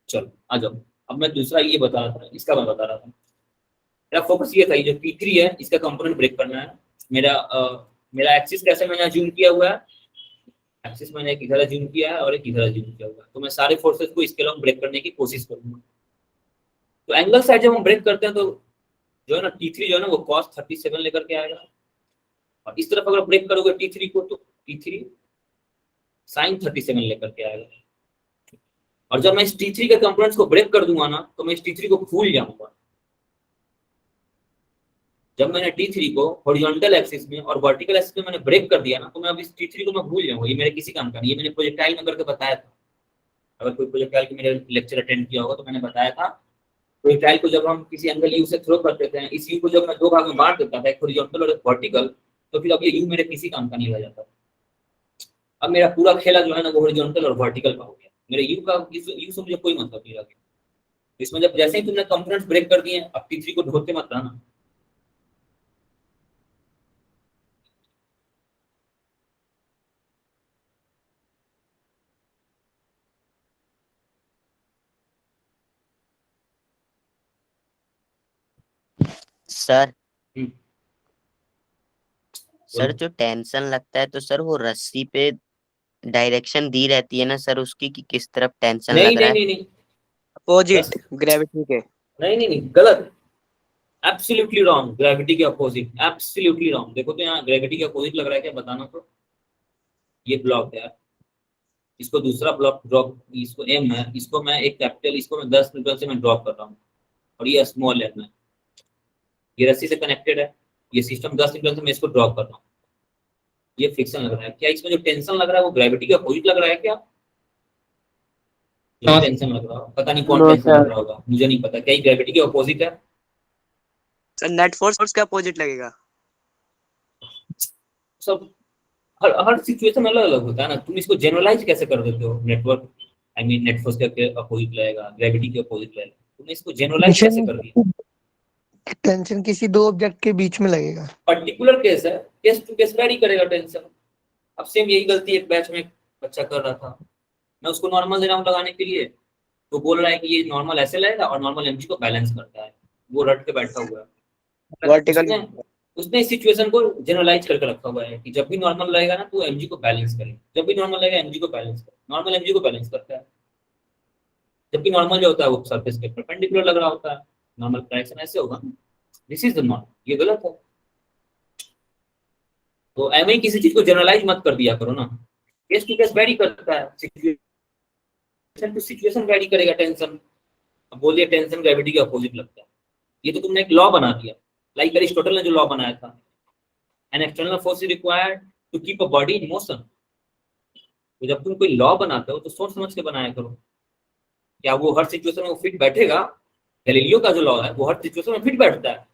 Speaker 1: चलो आ जाओ अब मैं दूसरा ये बता रहा था, इसका मैं बता रहा था। मेरा फोकस ये था, ये जो T3 है इसका कंपोनेंट ब्रेक करना है। मेरा एक्सिस कैसे मैंने जूम किया हुआ है, एक्सिस मैंने एक इधर जूम किया है और एक इधर जूम किया हुआ है, तो मैं सारे फोर्सेस को इसके अलॉन्ग ब्रेक करने की कोशिश करूंगा। तो एंगल साइड जब हम ब्रेक करते हैं तो जो है ना T3 जो है ना वो cos 37 लेकर के आएगा, और इस तरफ अगर ब्रेक करोगे T3 को तो T3 sin 37 लेकर के आएगा। और जब मैं इस T3 के कंपोनेंट्स को ब्रेक कर दूंगा ना तो मैं इस T3 को भूल जाऊंगा। जब मैंने T3 को हॉरिजॉन्टल एक्सिस में और वर्टिकल एक्सिस में मैंने ब्रेक कर दिया ना तो मैं अब इस T3 को मैं भूल जाऊंगा, ये मेरे किसी काम का नहीं। ये मैंने प्रोजेक्टाइल में करके बताया था, अगर कोई प्रोजेक्टाइल के मेरे लेक्चर अटेंड किया होगा तो मैंने बताया था प्रोजेक्टाइल को जब हम किसी एंगल यू से थ्रो कर देते हैं, इस यू को जब मैं दो भाग में बांट देता था, एक हॉरिजॉन्टल और एक वर्टिकल, तो फिर अब ये यू मेरे किसी काम का नहीं रह जाता। अब मेरा पूरा खेला जो है ना वो हॉरिजॉन्टल और वर्टिकल का हो गया, मेरे यू का यू से मुझे कोई मतलब नहीं रह गया। इसमें जब जैसे ही तुमने कंपोनेंट्स ब्रेक कर दिए, अब T3 को ढोते मत रहना।
Speaker 7: सर
Speaker 1: हम्म,
Speaker 7: सर जो टेंशन लगता है तो सर वो रस्सी पे डायरेक्शन दी रहती है ना सर उसकी, कि किस तरफ टेंशन
Speaker 1: नहीं
Speaker 7: लग
Speaker 1: नहीं
Speaker 7: रहा है।
Speaker 1: नहीं नहीं
Speaker 3: अपोजिट ग्रेविटी के।
Speaker 1: नहीं गलत, एब्सोल्युटली रॉन्ग, ग्रेविटी के अपोजिट, एब्सोल्युटली रॉन्ग। देखो तो यहाँ ग्रेविटी के अपोजिट लग रहा है क्या, बताना तो। ये ब्लॉक है, इसको दूसरा ब्लॉक ड्रॉप, इसको एम है, इसको मैं एक कैपिटल, इसको मैं 10 न्यूटन से मैं ड्रॉप कर रहा हूँ, और ये स्मॉल एम है, ये रस्सी से कनेक्टेड है, ये सिस्टम 10 न्यूटन से मैं इसको ड्रॉप कर रहा हूँ। ये फ्रिक्शन लग रहा है क्या, इसमें जो टेंशन लग रहा है वो ग्रेविटी के अपोजिट लग रहा है क्या? जो टेंशन लग रहा है, पता नहीं कौन टेंशन लग रहा होगा, मुझे नहीं पता, क्या ये ग्रेविटी के अपोजिट है?
Speaker 3: सर नेट फोर्स के अपोजिट लगेगा।
Speaker 1: सब हर सिचुएशन अलग अलग होता है ना, तुम इसको जनरलाइज कैसे कर देते हो? Network I mean net force के अपोजिट लगेगा, ग्रेविटी के अपोजिट लगेगा, तुमने इसको जनरलाइज कैसे कर दिया?
Speaker 6: टेंशन किसी दो ऑब्जेक्ट के बीच में लगेगा।
Speaker 1: पर्टिकुलर केस है, केस टू केस वैरी करेगा टेंशन। अब सेम यही गलती एक बैच में बच्चा कर रहा था, मैं उसको नॉर्मल दे रहा हूँ लगाने के लिए, तो बोल रहा है कि ये नॉर्मल ऐसे लगेगा और नॉर्मल एमजी को बैलेंस करता है, वो रट के बैठा हुआ है।
Speaker 3: वर्टिकल
Speaker 1: उसने इस सिचुएशन को जनरलाइज करके रखा हुआ है कि जब भी नॉर्मल रहेगा ना तो एमजी को बैलेंस करे, जब भी नॉर्मल रहेगा एमजी को बैलेंस करे, नॉर्मल एमजी को बैलेंस करता है। जबकि नॉर्मल जो होता है वो सरफेस के परपेंडिकुलर लग रहा होता है, नॉर्मल डायरेक्शन ऐसे होगा, दिस इज द नॉर्म, ये गलत है। तो एम ही किसी चीज को जनरलाइज मत कर दिया करो ना, केस टू केस वैरी करता है, सिचुएशन टू सिचुएशन वैरी करेगा टेंशन। अब बोलिए टेंशन ग्रेविटी के अपोजिट लगता है, ये तो तुमने एक लॉ बना दिया, लाइक अरिस्टोटल ने जो लॉ बनाया था, an external force is required to keep a body in motion. तो जब तुम कोई लॉ बनाते हो तो सोच समझ के बनाया करो, क्या वो हर सिचुएशन में फिट बैठेगा? गैलीलियो का जो लॉ है वो हर सिचुएशन में फिट बैठता है,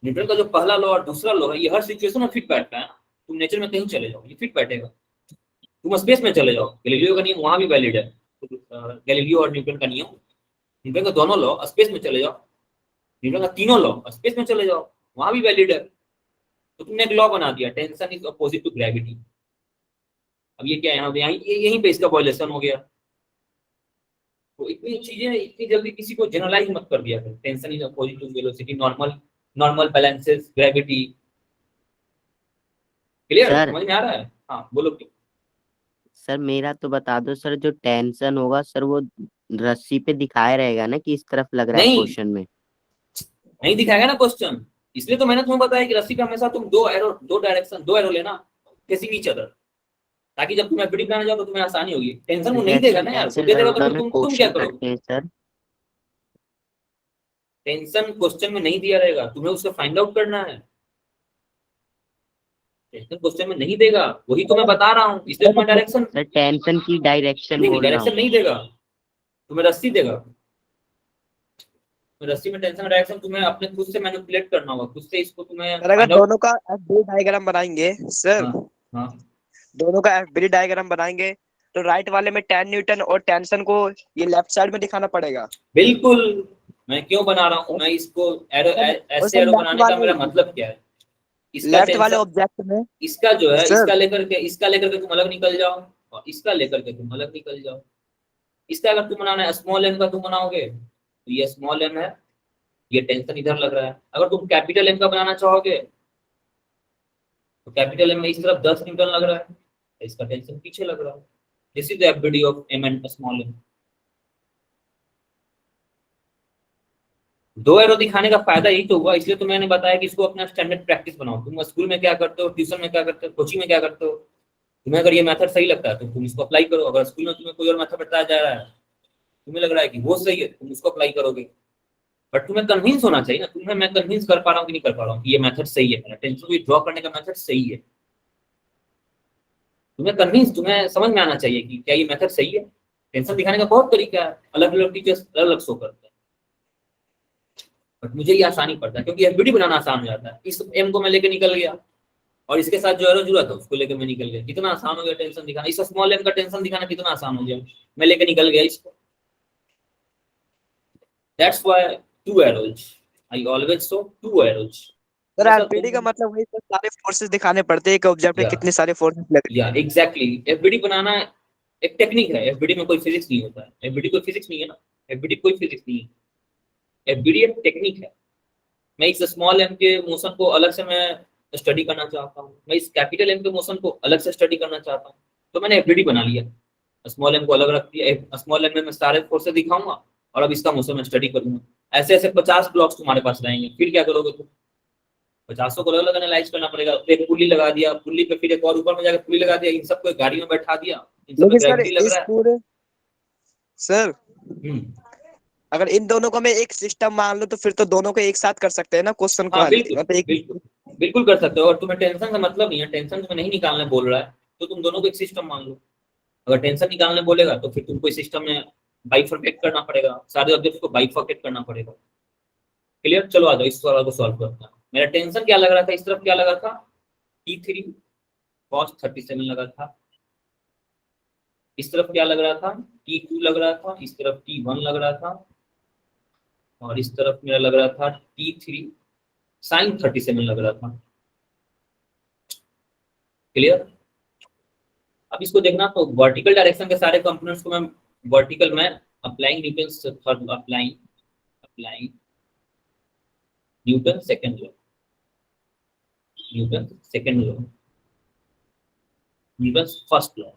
Speaker 1: न्यूटन का जो पहला लॉ और दूसरा लॉ है ये हर सिचुएशन में फिट बैठता है। तुम नेचर में कहीं चले जाओ ये फिट बैठेगा, तुम स्पेस में चले जाओ, गैलीलियो का नियम वहां भी वैलिड है, गैलीलियो और न्यूटन का नियम, न्यूटन का दोनों लॉ स्पेस में चले जाओ, न्यूटन का तीनों लॉ स्पेस में चले जाओ, वहां भी वैलिड है। तो तुमने एक लॉ बना दिया, tension is opposite to gravity. अब ये क्या है, यहाँ यहीं पे इसका वायलेशन हो गया। तो इतनी चीजें इतनी जल्दी किसी को जनरलाइज मत कर दिया करो, tension is opposite to velocity, normal balances gravity. Clear,
Speaker 7: sir
Speaker 1: समझ में आ रहा है? हाँ बोलो क्यों?
Speaker 7: सर मेरा तो बता दो सर, जो टेंशन होगा सर वो रस्सी पे दिखाया रहेगा ना कि इस तरफ लग रहा है
Speaker 1: नहीं।
Speaker 7: क्वेश्चन में?
Speaker 1: नहीं दिखाएगा ना क्वेश्चन, इसलिए तो मैंने तुम्हें बताया कि रस्सी पे हमेशा तुम दो एरो लेना फेसिंग ईच अदर, ताकि जब तुम एफडी बनाने जाओ तो तुम्हें आसानी होगी। टेंशन वो नहीं देगा ना यार, वो दे देगा तो फिर तुम क्या करोगे?
Speaker 7: सर
Speaker 1: टेंशन क्वेश्चन में नहीं दिया रहेगा, तुम्हें उसको फाइंड आउट करना है। टेंशन क्वेश्चन में नहीं देगा, वही तो मैं बता रहा हूँ, इसलिए तुम्हें डायरेक्शन
Speaker 7: सर टेंशन की डायरेक्शन बोल रहा
Speaker 1: डायरेक्शन
Speaker 7: हूँ।
Speaker 1: नहीं देगा, तुम्हें रस्सी देगा। रस्सी में टेंशन डायरेक्शन तुम्हें अपने खुद से मैनिपुलेट करना होगा, खुद से इसको तुम्हें
Speaker 3: अगर
Speaker 1: find out-
Speaker 3: दोनों का एफबी डायग्राम बनाएंगे सर,
Speaker 1: हाँ
Speaker 3: दोनों का एफबी डायग्राम बनाएंगे तो राइट वाले में 10 न्यूटन और टेंशन को ये लेफ्ट साइड में दिखाना पड़ेगा।
Speaker 1: बिल्कुल। मैं क्यों बना रहा हूँ, मैं इसको एरो ऐसे एरो बनाने का मेरा मतलब क्या है? इसका
Speaker 3: लेफ्ट वाले
Speaker 1: टेंशन
Speaker 3: ऑब्जेक्ट में
Speaker 1: इसका जो है,
Speaker 3: सर।
Speaker 1: इसका लेकर के तुम अलग निकल जाओ, और इसका लेकर के तुम अलग निकल जाओ। इसका अगर तुम बनाना है स्मॉल एम का तुम बनाओगे तो ये स्मॉल m है, ये टेंशन इधर लग रहा है। अगर तुम कैपिटल M का बनाना चाहोगे तो कैपिटल M में इस तरफ 10 न्यूटन लग रहा है, इसका टेंशन पीछे लग रहा है। This is the FBD of m and small m। दो एरो दिखाने का फायदा यही तो हुआ, इसलिए तो मैंने बताया कि इसको अपना स्टैंडर्ड प्रैक्टिस बनाओ। तुम स्कूल में क्या करते हो, ट्यूशन में क्या करते हो, कोचिंग में क्या करते हो, तुम्हें अगर ये मेथड सही लगता है तो तुम इसको अप्लाई करो। अगर स्कूल में तुम्हें कोई और मेथड बताया जा रहा है, तुम्हें लग रहा है कि वो सही है, तुम उसको अप्लाई करोगे। बट तुम्हें कन्विंस होना चाहिए ना, तुम्हें मैं कन्विंस कर पा रहा हूँ कि नहीं कर पा रहा हूँ कि ये मेथड सही है, मेरा टेंशन विथड्रॉ करने का मेथड सही है। तुम्हें कन्विंस, तुम्हें समझ में आना चाहिए कि क्या ये मेथड सही है। टेंशन दिखाने का बहुत तरीका है, अलग अलग टीचर्स अलग अलग शो करते हैं, बट मुझे ये आसानी पड़ता है क्योंकि एफबीडी बनाना आसान हो जाता है। इस एम को मैं लेके निकल गया और इसके साथ जो एरो जुड़ा था उसको लेके मैं निकल गया, कितना आसान हो गया टेंशन दिखाना। इस स्मॉल एम का टेंशन दिखाना कितना आसान हो गया, मैं लेके निकल गया इसको। That's why to arrows, I always show to arrows.
Speaker 3: Sir FBD का मतलब वही तो सारे फोर्सेस दिखाने पड़ते हैं, एक ऑब्जेक्ट में कितने सारे फोर्सेस लगे।
Speaker 1: या एग्जैक्टली, एफबीडी बनाना एक टेक्निक है। एफबीडी में कोई फिजिक्स नहीं होता है, एफबीडी कोई फिजिक्स नहीं है ना, एफबीडी कोई फिजिक्स नहीं है, एफबीडी एक टेक्निक है। मैं इस स्मॉल एम के मोशन को अलग से मैं स्टडी करना चाहता हूँ, मैं इस कैपिटल एम के मोशन को अलग से स्टडी करना चाहता हूँ, तो मैंने एफबीडी बना लिया, स्मॉल एम को अलग रख दिया। स्मॉल एम में मैं सारे फोर्सेस दिखाऊंगा और अब इसका मोशन मैं स्टडी करूंगा। ऐसे ऐसे 50 ब्लॉक्स तुम्हारे पास रहेंगे, फिर क्या करोगे तुम? 50 को अलग अलग एनालाइज करना पड़ेगा। एक पुल्ली लगा दिया, पुल्ली पे फिर एक और ऊपर में जाकर पुल्ली लगा दिया, इन सबको एक गाड़ी में बैठा दिया, इन सब
Speaker 3: लेकिन
Speaker 1: पे
Speaker 3: सर
Speaker 1: ग्रेविटी लग
Speaker 3: इस
Speaker 1: रहा है।
Speaker 3: पूरे सर
Speaker 1: हम्म,
Speaker 3: अगर इन दोनों को मैं एक सिस्टम मान लूं तो फिर तो दोनों को एक साथ कर सकते हैं ना क्वेश्चन को
Speaker 1: हाँ
Speaker 3: हल।
Speaker 1: बिल्कुल
Speaker 3: मतलब एक
Speaker 1: बिल्कुल बिल्कुल कर सकते हो। और तुम्हें टेंशन का मतलब नहीं है, टेंशन तुम्हें नहीं निकालने बोल रहा है तो तुम दोनों को एक सिस्टम मान लो। अगर टेंशन निकालने बोलेगा तो फिर तुमको इस सिस्टम में बाइफरकेट करना पड़ेगा, सारे ऑब्जेक्ट्स को बाइफरकेट करना पड़ेगा। क्लियर? चलो आ जाओ इस सवाल को सॉल्व करते हैं। मेरा टेंशन क्या लग रहा था, इस तरफ क्या लगा था, T3 cos 37 लगा था। इस तरफ क्या लग रहा था, T2 लग रहा था। इस तरफ T1 लग रहा था और इस तरफ मेरा लग रहा था T3 sin 37 लग रहा था। क्लियर? अब इसको देखना तो वर्टिकल डायरेक्शन के सारे कंपोनेंट्स को मैं वर्टिकल में applying Newton's third applying Newton second law, Newton second law, Newton first law,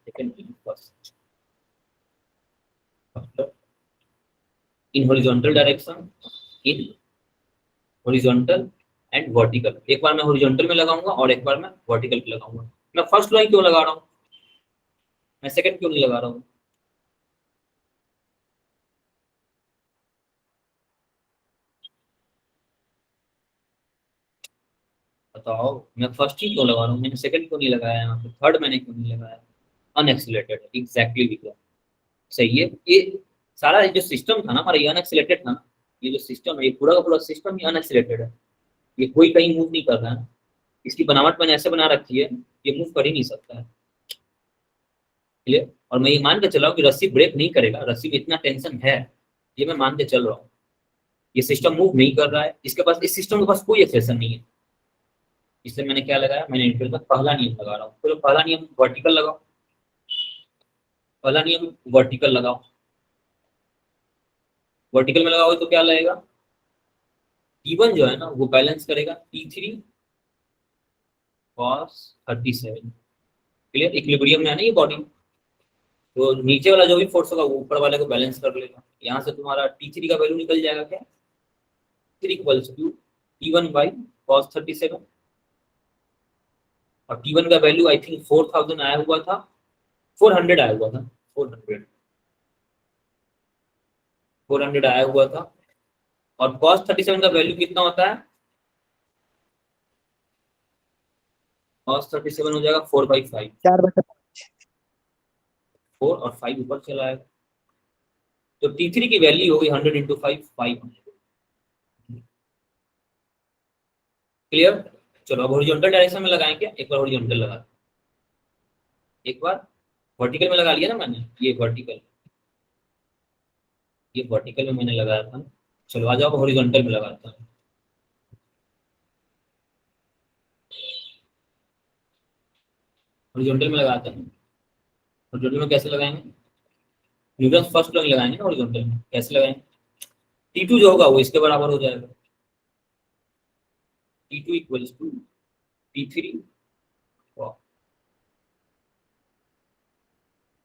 Speaker 1: second first law in horizontal direction, in horizontal and vertical. एक बार मैं हॉरिजॉन्टल में लगाऊंगा और एक बार मैं वर्टिकल पे लगाऊंगा। मैं फर्स्ट लॉ क्यों लगा रहा हूँ, मैं सेकंड क्यों नहीं लगा रहा हूँ? बताओ, मैं फर्स्ट ही क्यों लगा रहा हूँ, मैंने सेकंड क्यों नहीं लगाया, यहाँ पे थर्ड मैंने क्यों नहीं लगाया? अनएक्सिलेटेड, एग्जैक्टली विक्रम, सही है। ये सारा जो सिस्टम था ना हमारा, ये अनएक्सिलेटेड था ना। ये जो सिस्टम है, ये पूरा का पूरा सिस्टम ही अनएक्सिलेटेड है, ये कोई कहीं मूव नहीं कर रहा है। इसकी बनावट मैंने ऐसे बना रखी है, ये मूव कर ही नहीं सकता है। क्लियर? और मैं ये मान के चला हूँ कि रस्सी ब्रेक नहीं करेगा, रस्सी में इतना टेंशन है, ये मैं मान के चल रहा हूँ। ये सिस्टम मूव नहीं कर रहा है, इसके पास, इस सिस्टम के पास कोई एक्सेशन नहीं है। इसलिए मैंने क्या लगाया, मैंने इंटीग्रल का पहला नियम लगा रहा हूँ। तो पहला नियम वर्टिकल लगाओ, पहला नियम वर्टिकल लगाओ। वर्टिकल में लगाओ तो क्या लगेगा, T1 जो है ना वो बैलेंस करेगा T3 cos 37। क्लियर? इक्विलिब्रियम में है ना ये बॉडी, तो नीचे वाला जो भी फोर्स होगा वो ऊपर वाले को बैलेंस कर लेगा। यहाँ से तुम्हारा T3 का वैल्यू निकल जाएगा क्या, 3 = T1 by cos 37 और T1 का वैल्यू आई थिंक 4000 आया हुआ था, 400 आया हुआ था, 400 आया हुआ था। और cos 37 का वैल्यू कितना होता है, cos 37 हो जाएगा 4/5, 4 और 5 ऊपर चला आएगा, तो T3 की वैल्यू होगी 100 × 5, 500। क्लियर? चलो अब हॉरिजॉन्टल डायरेक्शन में लगाएं क्या, एक बार हॉरिजॉन्टल लगा, एक बार वर्टिकल में लगा लिया ना मैंने, ये वर्टिकल में मैंने लगाया था। चलो आ जाओ हॉरिजॉन्टल में लगाता हूँ। हॉरिजॉन्टल में लगाता हूँ। हॉरिजॉन्टल में कैसे लगाएंगे, न्यूटन फर्स्ट लॉ लगाएंगे ना हॉरिजॉन्टल में, कैसे लगाएंगे, T2 जो होगा वो इसके बराबर हो जाएगा, T2 इक्वल्स टू T3।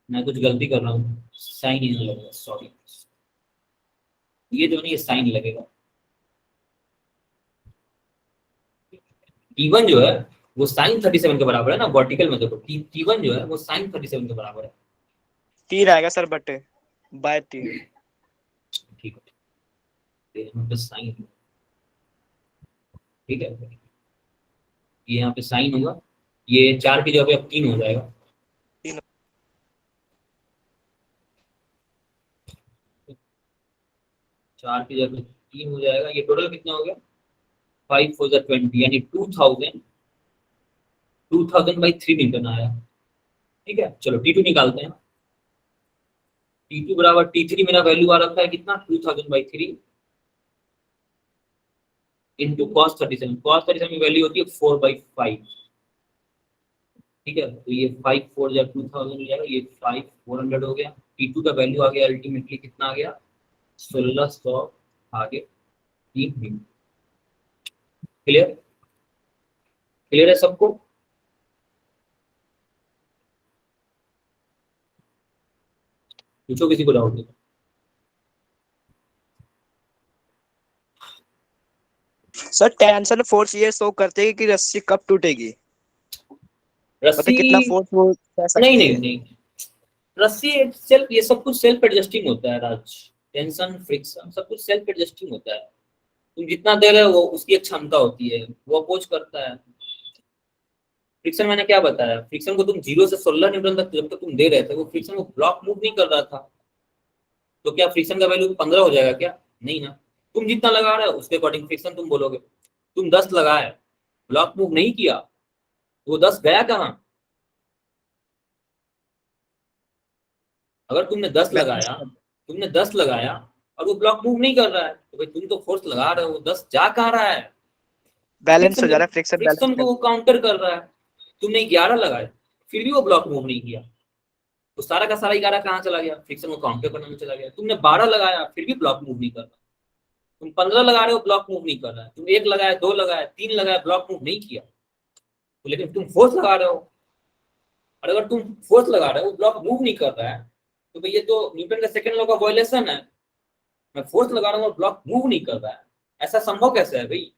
Speaker 1: मैं कुछ गलती कर रहा हूँ, साइन ही नहीं लगेगा, सॉरी, ये जो नहीं ये साइन लगेगा। T1 जो है वो साइन 37 के बराबर है ना, वर्टिकल में देखो T1 जो है वो साइन 37 के बराबर है।
Speaker 3: टी रहेगा सर बट बाय टी।
Speaker 1: ठीक है, यहाँ पे साइन, ठीक है, ये यहाँ पे साइन होगा, ये 4 की जगह अब 3 हो जाएगा। 4 की जगह 3 हो जाएगा, ये टोटल कितना हो गया, 5 4 20, यानी 2000 बाई 3 न्यूटन आया। ठीक है, चलो T2 निकालते हैं। T2 बराबर T3 मेरा वैल्यू आ रखा है कितना, 2000 बाई 3 इंटू cos 37। cos 37 की वैल्यू होती है 4/5। ठीक है, तो ये 5 4 या 2000 हो जाएगा, ये 5 400 हो गया। T2 का वैल्यू आ गया अल्टीमेटली कितना आ गया, 1600 आगे 3 मिनट। क्लियर, क्लियर है सबको? पूछो किसी को डाउट है।
Speaker 3: सर टेंशन फोर्स ये शो करते हैं कि रस्सी कब टूटेगी, मतलब
Speaker 1: रस्सी
Speaker 3: कितना फोर्स वो कह सकती
Speaker 1: नहीं
Speaker 3: है।
Speaker 1: नहीं नहीं, रस्सी सेल्फ, ये सब कुछ सेल्फ एडजस्टिंग होता है राज। टेंशन फ्रिक्शन सब कुछ सेल्फ एडजस्टिंग होता है। तुम जितना दे रहे हो वो उसकी एक क्षमता होती है, वो अपोज करता है। फ्रिक्शन मैंने क्या बताया, फ्रिक्शन को तुम 0 से 16 न्यूटन तक जब तक तुम दे रहे थे वो फ्रिक्शन को ब्लॉक मूव नहीं कर रहा था, तो क्या फ्रिक्शन का वैल्यू 15 हो जाएगा क्या? नहीं ना। तुम जितना लगा रहे हो उसके अकॉर्डिंग फ्रिक्शन तुम बोलोगे। तुम 10 लगाए, ब्लॉक मूव नहीं किया, वो 10 गया कहाँ? अगर तुमने 10 लगाया और वो ब्लॉक मूव नहीं कर रहा है तो भाई तुम तो फोर्स लगा रहे हो, 10 जा कहाँ रहा है?
Speaker 3: बैलेंस हो जा रहा है, फ्रिक्शन
Speaker 1: फ्रिक्शन को वो काउंटर कर रहा है। तुमने 11 लगाए फिर भी वो ब्लॉक मूव नहीं किया, तो सारा का सारा 11 कहाँ चला गया? फ्रिक्शन को काउंटर करने में चला गया। तुमने 12 लगाया फिर भी ब्लॉक मूव नहीं कर रहा। तुम 15 लगा रहे हो, ब्लॉक मूव नहीं कर रहा है। तुम 1 लगाया, 2 लगाया, 3 लगाया, ब्लॉक मूव नहीं किया। तो लेकिन तुम फोर्स लगा रहे हो, और अगर तुम फोर्स लगा रहे हो ब्लॉक मूव नहीं कर रहा है तो भाई ये तो न्यूटन का सेकंड लॉ का वायलेशन है। मैं फोर्स लगा रहा हूँ और ब्लॉक मूव नहीं कर रहा है, ऐसा संभव कैसे है भाई?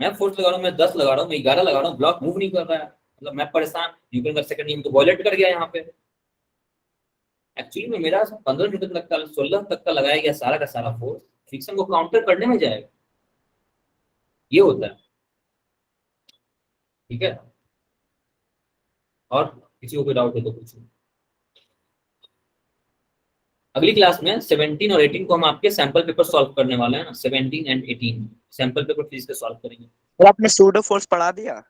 Speaker 1: मैं फोर्स लगा रहा हूँ, मैं 10 लगा रहा हूँ, मैं 11 लगा रहा हूँ, ब्लॉक मूव नहीं कर रहा है, मतलब मैं परेशान। न्यूटन का सेकंड नियम तो वायलेट कर गया यहाँ पे। एक्चुअली में मेरा 15 न्यूटन तक का 16 तक का लगाया गया सारा का सारा फोर्स फ्रिक्शन को काउंटर करने में जाएगा, ये होता है। ठीक है, और किसी को कोई डाउट है तो पूछो। अगली क्लास में 17 और 18 को हम आपके सैंपल पेपर सॉल्व करने वाले हैं ना, 17 एंड 18 सैंपल पेपर फिजिक्स के सॉल्व करेंगे।
Speaker 3: और आपने सूडो फोर्स पढ़ा दिया?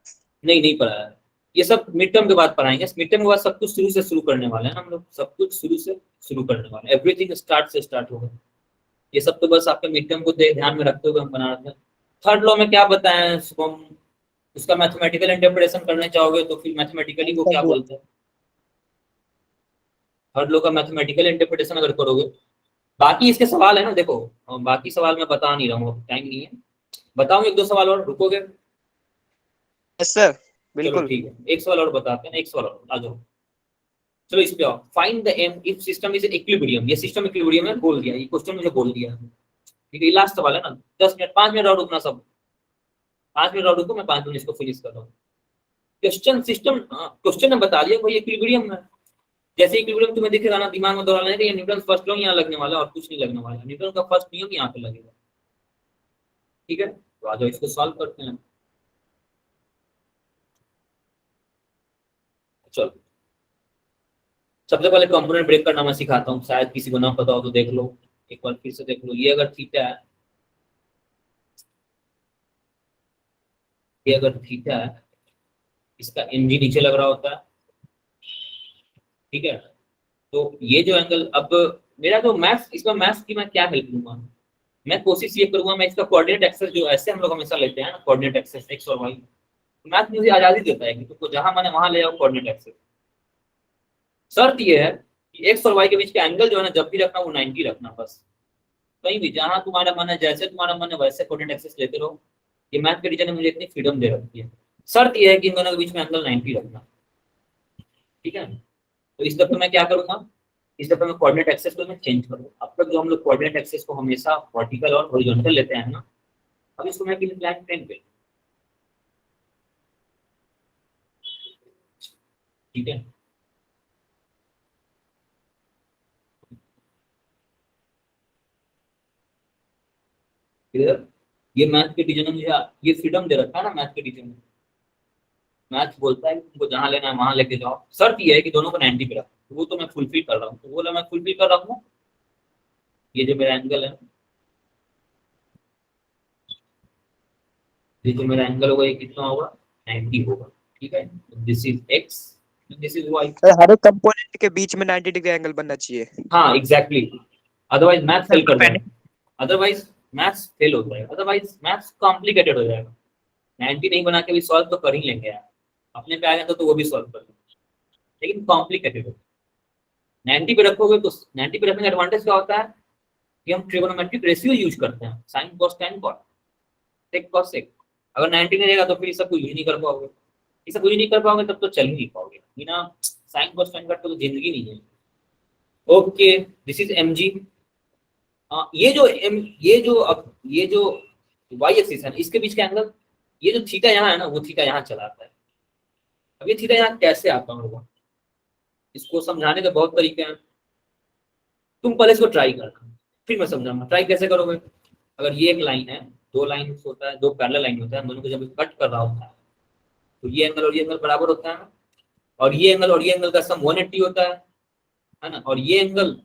Speaker 1: नहीं पढ़ाया है, ये सब मिड टर्म के बाद पढ़ाएंगे। मिड टर्म के बाद सब कुछ शुरू से शुरू करने वाले हैं हम लोग, सब कुछ शुरू से शुरू करने वाले हैं। एवरीथिंग स्टार्ट से स्टार्ट होगा। ये सब तो बस आपके मिड टर्म को ध्यान में रखते हुए हम बना रहे थे। थर्ड लॉ में क्या बताएं उसको, हम उसका मैथमेटिकल इंटरप्रिटेशन करने चाहोगे तो फिर मैथमेटिकली वो क्या बोलते हैं, थर्ड लॉ का मैथमेटिकल इंटरप्रिटेशन अगर करोगे। बाकी इसके सवाल है ना, देखो बाकी सवाल मैं बता नहीं रहा हूँ, टाइम नहीं है। बताऊं 1-2 सवाल और, रुकोगे?
Speaker 3: यस सर,
Speaker 1: चलो
Speaker 3: बिल्कुल।
Speaker 1: ठीक है, एक सवाल और बताते हैं, एक सवाल और आ जाओ। चलो इस पे आओ। Find the M if system is equilibrium. ये सिस्टम इक्विलिब्रियम है, बोल दिया, ये क्वेश्चन मुझे बोल दिया। ठीक है, ये लास्ट सवाल है ना, 10 मिनट 5 मिनट और रुकना सब, 5 मिनट और रुको, मैं 5 मिनट इसको फिनिश कर रहा हूँ। क्वेश्चन सिस्टम, क्वेश्चन ने बता दिया भाई इक्विलिब्रियम है। जैसे इक्विलिब्रियम तुम्हें दिखेगा ना, दिमाग में दोहराना है कि ये न्यूटन फर्स्ट लॉ यहाँ लगने वाला है और कुछ नहीं लगने वाला। न्यूटन का फर्स्ट नियम यहाँ पे लगेगा। ठीक है, तो आ जाओ इसको सॉल्व करते हैं। चलो सबसे पहले कंपोनेंट ब्रेक करना मैं सिखाता हूँ, शायद किसी को ना पता हो तो देख लो, एक बार फिर से देख लो। ये अगर थीटा है, ये अगर थीटा है, इसका mg नीचे लग रहा होता है। ठीक है, तो ये जो एंगल, अब मेरा जो मैथ्स, इसमें मैथ्स की मैं क्या हेल्प लूंगा, मैं कोशिश ये करूंगा, मैं इसका कोऑर्डिनेट एक्सेस जो ऐसे हम लोग हमेशा लेते हैं ना, कोऑर्डिनेट एक्सेस x और y, मैथ मुझे आजादी देता है कि तुमको जहां माने वहां ले जाओ कोऑर्डिनेट एक्सेस। शर्त ये है एक्स और वाई के बीच के एंगल जो है ना जब भी रखना वो 90 रखना बस। कहीं भी जहां तुम्हारा मन है, जैसे तुम्हारा मन है वैसे कोऑर्डिनेट एक्सिस लेते रहो। ये मैथ के टीचर ने मुझे इतनी फ्रीडम दे रखी है। शर्त ये है कि इन दोनों के बीच में एंगल 90 रखना, ठीक है। तो इस दफे मैं क्या करूंगा, इस दफे मैं कोऑर्डिनेट एक्सिस को मैं चेंज करूंगा। अब तक जो हम लोग कोऑर्डिनेट एक्सिस को हमेशा वर्टिकल और हॉरिजॉन्टल लेते हैं ना, अब इसको मैं इंक्लाइन प्लेन पे, ठीक है। क्लियर? ये मैथ के टीचर ने मुझे ये फ्रीडम दे रखा है ना, मैथ के टीचर ने। मैथ बोलता है कि तुमको जहां लेना है वहां लेके जाओ, शर्त ये है कि दोनों को 90 पे रखो। तो वो तो मैं फुलफिल कर रहा हूँ, तो बोला मैं फुलफिल कर रहा हूँ। ये जो मेरा एंगल है, ये जो मेरा एंगल होगा ये कितना होगा, 90 होगा, ठीक है। This is X, this is Y.
Speaker 3: Sir हर एक कंपोनेंट के बीच में 90 डिग्री एंगल बनना चाहिए।
Speaker 1: हाँ एग्जैक्टली, अदरवाइज मैथ फेल कर जाएगा, अदरवाइज मैथ्स फेल हो जाएगा, अदरवाइज मैथ्स कॉम्प्लिकेटेड हो जाएगा। 90 नहीं बना के भी सॉल्व तो कर ही लेंगे यार, अपने पे आ गया तो वो भी सॉल्व कर लेंगे, लेकिन कॉम्प्लिकेटेड हो। 90 पे रखोगे तो 90 पे रखने का एडवांटेज क्या होता है कि हम ट्रिगोनोमेट्रिक रेशियो यूज करते हैं, sine cos tan cot sec cosec. अगर 90 नहीं रहेगा तो फिर सब कुछ यूज नहीं कर पाओगे, ये सब कुछ नहीं कर पाओगे तब तो चल ही नहीं पाओगे, बिना साइन कॉस टेन कॉट तो जिंदगी नहीं है। Okay, this is M G. ये जो वाई एक्सिस है इसके बीच का एंगल, ये जो थीटा यहाँ है ना वो थीटा यहाँ चला आता है। अब ये थीटा यहाँ कैसे आता होगा, इसको समझाने के बहुत तरीके हैं, तुम पहले इसको ट्राई करना फिर मैं समझाऊंगा। ट्राई कैसे करोगे, अगर ये एक लाइन है, दो लाइन होता है, दो पैरेलल लाइन होता है, दोनों को जब कट कर रहा होता है तो ये एंगल और ये एंगल बराबर होता है ना, और ये एंगल और ये एंगल का सम 180 होता है ना, और ये एंगल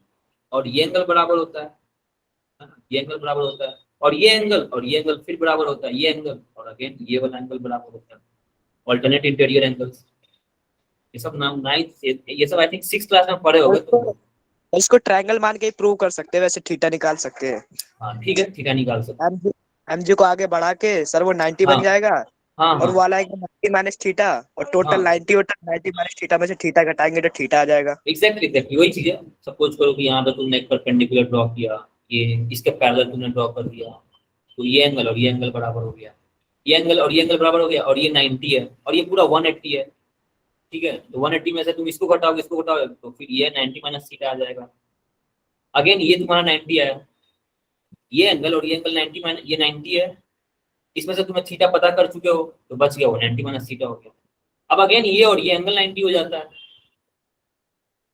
Speaker 1: और ये एंगल बराबर होता है ना, ये एंगल बराबर होता है, और ये एंगल और ये एंगल फिर बराबर होता है, ये एंगल और अगेन ये वाला एंगल बराबर होता है, अल्टरनेट इंटीरियर एंगल्स। ये सब नाम नाइन्थ, ये सब आई थिंक 6th क्लास में पढ़े होगे तुम।
Speaker 3: इसको ट्रायंगल मान के ही प्रूव कर सकते हैं, वैसे थीटा निकाल सकते हैं।
Speaker 1: हाँ ठीक है, थीटा निकाल सकते
Speaker 3: एमजी को आगे बढ़ा के सर वो 90
Speaker 1: हाँ,
Speaker 3: बन जाएगा,
Speaker 1: हाँ
Speaker 3: और वो आएगा 90 माइनस थीटा, और टोटल
Speaker 1: हाँ
Speaker 3: 90 होता है, 90 माइनस थीटा में से थीटा घटाएंगे तो थीटा आ जाएगा।
Speaker 1: एग्जैक्टली वही चीज है। सपोज करो कि यहाँ पे तुमने एक परपेंडिकुलर ड्रॉ किया, ये इसके पैरेलल तुमने ड्रॉ कर दिया, तो ये एंगल और ये एंगल बराबर हो गया, ये एंगल और ये एंगल बराबर हो गया, और ये 90 है और ये पूरा 180 है, ठीक है। तो 180 में से तुम इसको घटाओगे इसको घटाओगे तो फिर ये 90 माइनस थीटा आ जाएगा। अगेन ये तुम्हारा 90 आया, ये एंगल और ये एंगल 90 माइनस ये 90 है, इसमें से तुम्हें थीटा पता कर चुके हो तो बच गया वो 90 माइनस थीटा हो गया। अब अगेन ये और ये एंगल 90 हो जाता है,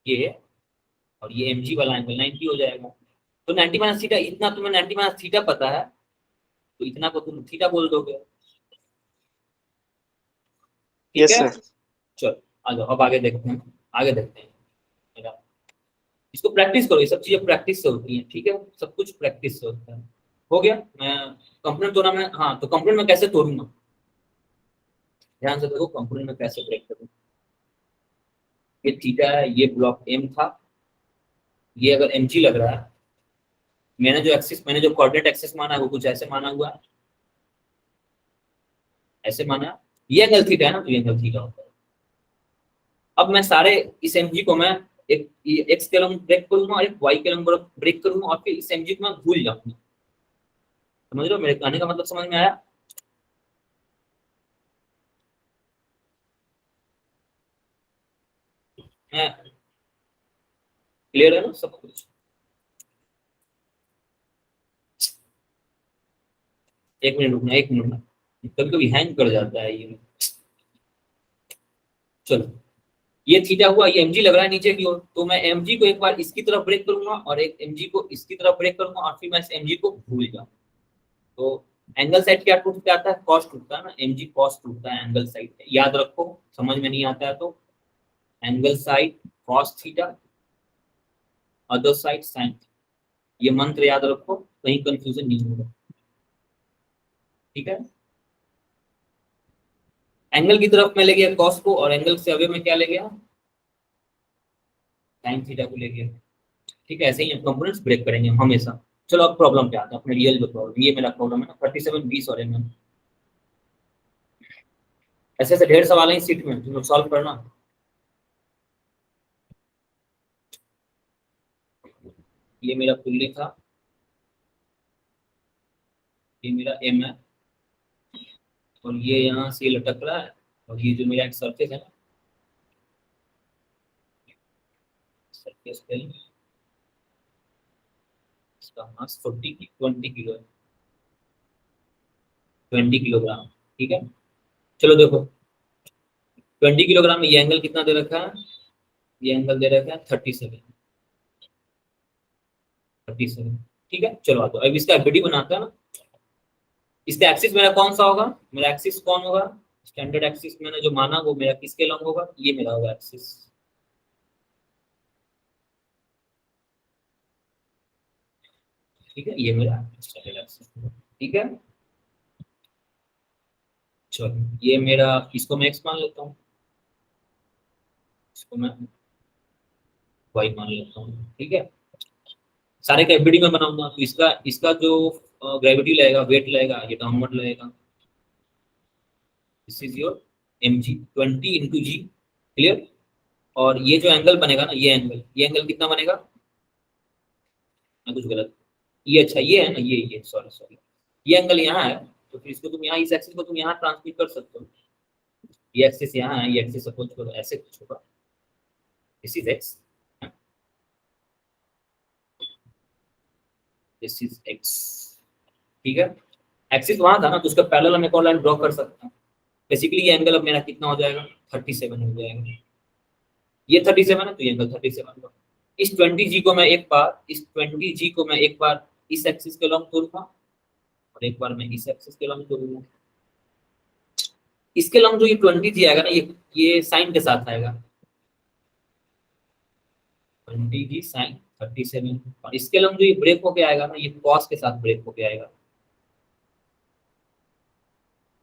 Speaker 1: ये और ये mg वाला एंगल 90 हो जाएगा। तो 90 माइनस थीटा, इतना तुम्हें 90 माइनस थीटा पता है तो इतना को तुम थीटा बोल दोगे, ठीक
Speaker 3: यस
Speaker 1: है।
Speaker 3: सर।
Speaker 1: चलो आ जाओ, अब आगे देखते हैं, आगे देखते हैं। इसको प्रैक्टिस करो, ये सब चीजें प्रैक्टिस से होती हैं, ठीक है, सब कुछ प्रैक्टिस से होता है। हो गया, मैं कंपोनेंट तोड़ा मैं, हाँ तो कंपोनेंट में कैसे तोड़ूंगा, ध्यान से देखो कंपोनेंट में कैसे ब्रेक करूँ। ये थीटा है, ये ब्लॉक एम था, ये अगर mg लग रहा है, मैंने जो कोऑर्डिनेट एक्सिस माना है वो कुछ ऐसे माना हुआ है, ऐसे माना, ये एंगल थीटा है ना, तो ये एंगल थीटा होता है। अब मैं सारे इस mg को मैं एक x के लंब ब्रेक करूंगा और एक y के लंब ब्रेक करूंगा, और फिर इस mg को मैं भूल जाऊंगा। समझ रहे हो मेरे कहने का मतलब, समझ में आया? क्लियर है ना सब कुछ? एक मिनट रुकना, एक मिनट, कभी कभी हैंग कर जाता है ये। चलो ये थीटा हुआ, ये mg लग रहा है नीचे की ओर, तो मैं mg को एक बार इसकी तरफ ब्रेक करूंगा और एक mg को इसकी तरफ ब्रेक करूंगा, और फिर मैं इस mg को भूल जाऊंगा। तो एंगल साइड क्या टूट के आता है, कॉस टूटता है ना, mg कॉस टूटता है एंगल साइड, याद रखो। समझ में नहीं आता है तो angle side cos theta, other side sine, ये मंत्र याद रखो, कहीं कंफ्यूजन नहीं होगा, ठीक है। एंगल की तरफ में ले गया कॉस को, और एंगल से अवे में क्या ले गया, साइन थीटा को ले गया, ठीक है। ऐसे ही हम कंपोनेंट्स ब्रेक करेंगे हमेशा। चलो अब प्रॉब्लम पे आते हैं, अपने रियल जो प्रॉब्लम, ये मेरा प्रॉब्लम है ना 37 20 और mm। ऐसे ढेर सवाल है इस सीट में, तुम लोग सॉल्व करना। ये मेरा पुल्ली था, ये मेरा एम है, और ये यहाँ से लटक रहा है, और ये जो मेरा एक सरफेस है ना, सरफेस पे इसका मास 20 किलो है, 20 किलोग्राम। ठीक है, चलो देखो 20 किलोग्राम में ये एंगल कितना दे रखा है, ये एंगल दे रखा है 37। ठीक है, चलो आ तो अब इसका एफबीडी बनाता है ना। इसका एक्सिस मेरा कौन सा होगा, मेरा एक्सिस कौन होगा, स्टैंडर्ड एक्सिस मैंने जो माना वो मेरा किसके लॉन्ग होगा, ये मेरा होगा एक्सिस। ठीक है, ये मेरा स्टैंडर्ड एक्सिस। ठीक है, चलो ये मेरा, इसको मैं एक्स मान लेता हूँ, इसको मैं वाई मान लेता हूँ। ठीक है, सारे का एफबीडी में बनाऊंगा तो इसका इसका जो ग्रेविटी लगेगा, वेट लगेगा, ये डाउनवर्ड लगेगा। This is your M G 20 into G. Clear, और ये जो एंगल बनेगा ना, ये एंगल कितना बनेगा, मैं कुछ गलत, ये अच्छा ये है ना, ये सॉरी ये एंगल यहाँ है, तो फिर इसको तुम यहाँ, इस एक्सिस को तुम यहाँ ट्रांसमिट कर सकते हो। ये एक्सिस यहाँ है, ये एक्सिस सपोज करो ऐसे कुछ होगा, this is X, this is x. ठीक है, एक्सिस वहां था ना, तो उसका पैरेलल मैं कौन लाइन ड्रॉ कर सकता हूँ। बेसिकली ये एंगल अब मेरा कितना हो जाएगा, 37 हो जाएगा। ये 37 है तो ये एंगल 37 होगा। इस 20G को मैं एक बार, इस एक्सिस के लॉन्ग तोड़ूंगा, और एक बार मैं इस एक्सिस के लॉन्ग तोड़ूंगा। इसके लॉन्ग जो ये 20G आएगा ना, ये साइन के साथ आएगा, 20G साइन 37। और इसके लॉन्ग जो ये ब्रेक होके आएगा ना, ये कॉस के साथ ब्रेक होके आएगा।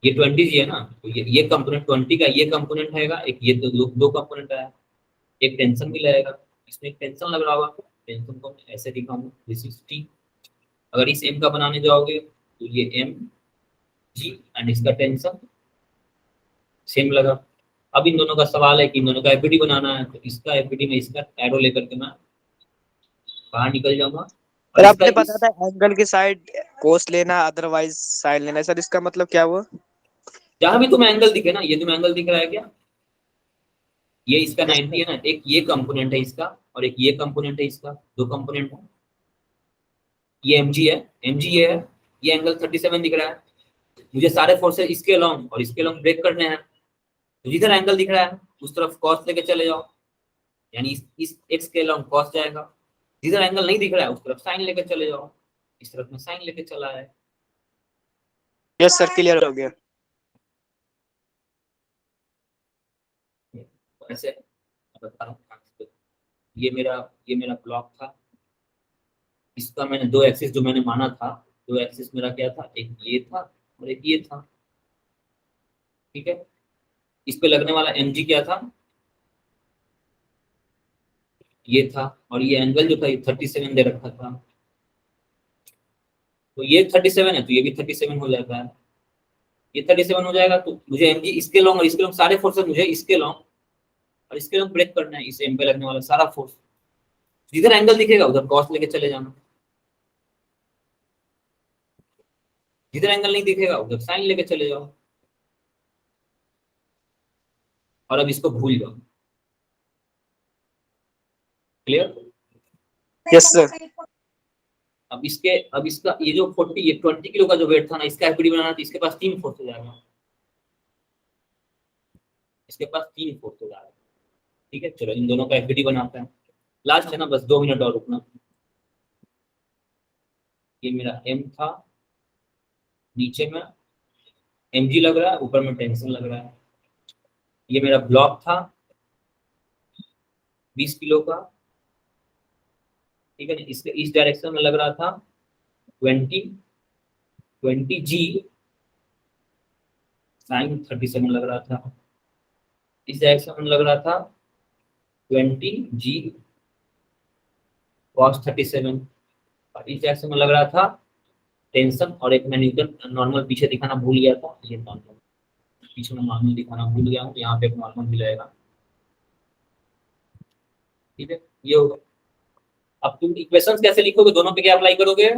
Speaker 1: ये 20G है ना, तो ये कंपोनेंट 20 का ये कंपोनेंट है, एक ये दो कंपोनेंट है, एक टेंशन भी लगेगा, इसमें एक टेंशन लग रहा होगा, टेंशन को मैं ऐसे दिखाऊंगा, दिस इज टी। अगर इस एम का बनाने जाओगे तो ये एम जी एंड इसका टेंशन सेम लगा। अब इन दोनों का सवाल है कि इन दोनों का एफबीडी बनाना है, तो इसका एफबीडी में इसका एरो लेकर के मैं बाहर निकल जाऊंगा।
Speaker 3: सर आपने बताया था एंगल की साइड कोस लेना, अदरवाइज साइड लेना, सर इसका मतलब क्या हुआ?
Speaker 1: जहां भी तुम्हें एंगल दिखे ना, ये तुम्हें एंगल दिख रहा है क्या, ये इसका 90 है ना, एक ये कंपोनेंट है इसका, और एक ये कंपोनेंट है इसका, दो कंपोनेंट है। ये mg है, mg ये है, ये एंगल 37 दिख रहा है। मुझे सारे फोर्सेस इसके लॉन्ग और इसके लॉन्ग ब्रेक करने हैं, तो जिधर एंगल दिख रहा है उस तरफ कॉस लेके चले जाओ, यानी इस x के लॉन्ग कॉस जाएगा। जिधर एंगल नहीं दिख रहा है उस तरफ साइन लेके चले जाओ, इस तरफ में साइन लेके चला है।
Speaker 3: यस सर, क्लियर हो गया।
Speaker 1: ऐसे बता रहा हूँ, ये मेरा ब्लॉक था, इसका मैंने दो एक्सिस जो मैंने माना था, दो एक्सिस मेरा क्या था, एक ये था और एक ये था। ठीक है, इस पे लगने वाला mg क्या था, ये था, और ये एंगल जो था ये 37 दे रखा था, तो ये 37 है तो ये भी 37 हो जाता है, ये 37 हो जाएगा। तो मुझे mg इसके लॉन्ग और इसके लॉन्ग सारे फोर्सेस मुझे इसके लॉन्ग और इसके लॉन्ग ब्रेक करना है, इस m पे लगने वाला सारा फोर्स। जिधर एंगल दिखेगा उधर कॉस लेके चले जाना, जिधर एंगल नहीं दिखेगा उधर साइन लेके चले जाओ, और अब इसको भूल जाओ। क्लियर?
Speaker 3: Yes sir.
Speaker 1: अब इसका ये जो 20 किलो का जो वेट था ना, इसका एफबीडी बनाना था, इसके पास 3 फोर्स हो जाएगा, इसके पास 3 फोर्स हो जाएगा। ठीक है, चलो इन दोनों का एफबीडी बनाते हैं। लास्ट है ना, बस 2 मिनट और रुकना। ये मेरा एम था, नीचे में mg लग रहा है, ऊपर में टेंशन लग रहा है। ये मेरा ब्लॉक था 20 किलो का, ठीक है, इसके इस डायरेक्शन में लग रहा था 20G साइन 37 लग रहा था, इस डायरेक्शन में लग रहा था 20G cos 37, और इस डायरेक्शन में लग रहा था टेंशन, और एक मैं न्यूटन नॉर्मल पीछे दिखाना भूल गया था, ये नॉर्मल पीछे में नॉर्मल दिखाना भूल गया हूँ, यहाँ पे एक नॉर्मल भी लगेगा। ठीक है, ये होगा। अब तुम इक्वेशंस कैसे लिखोगे, दोनों पे क्या अप्लाई करोगे,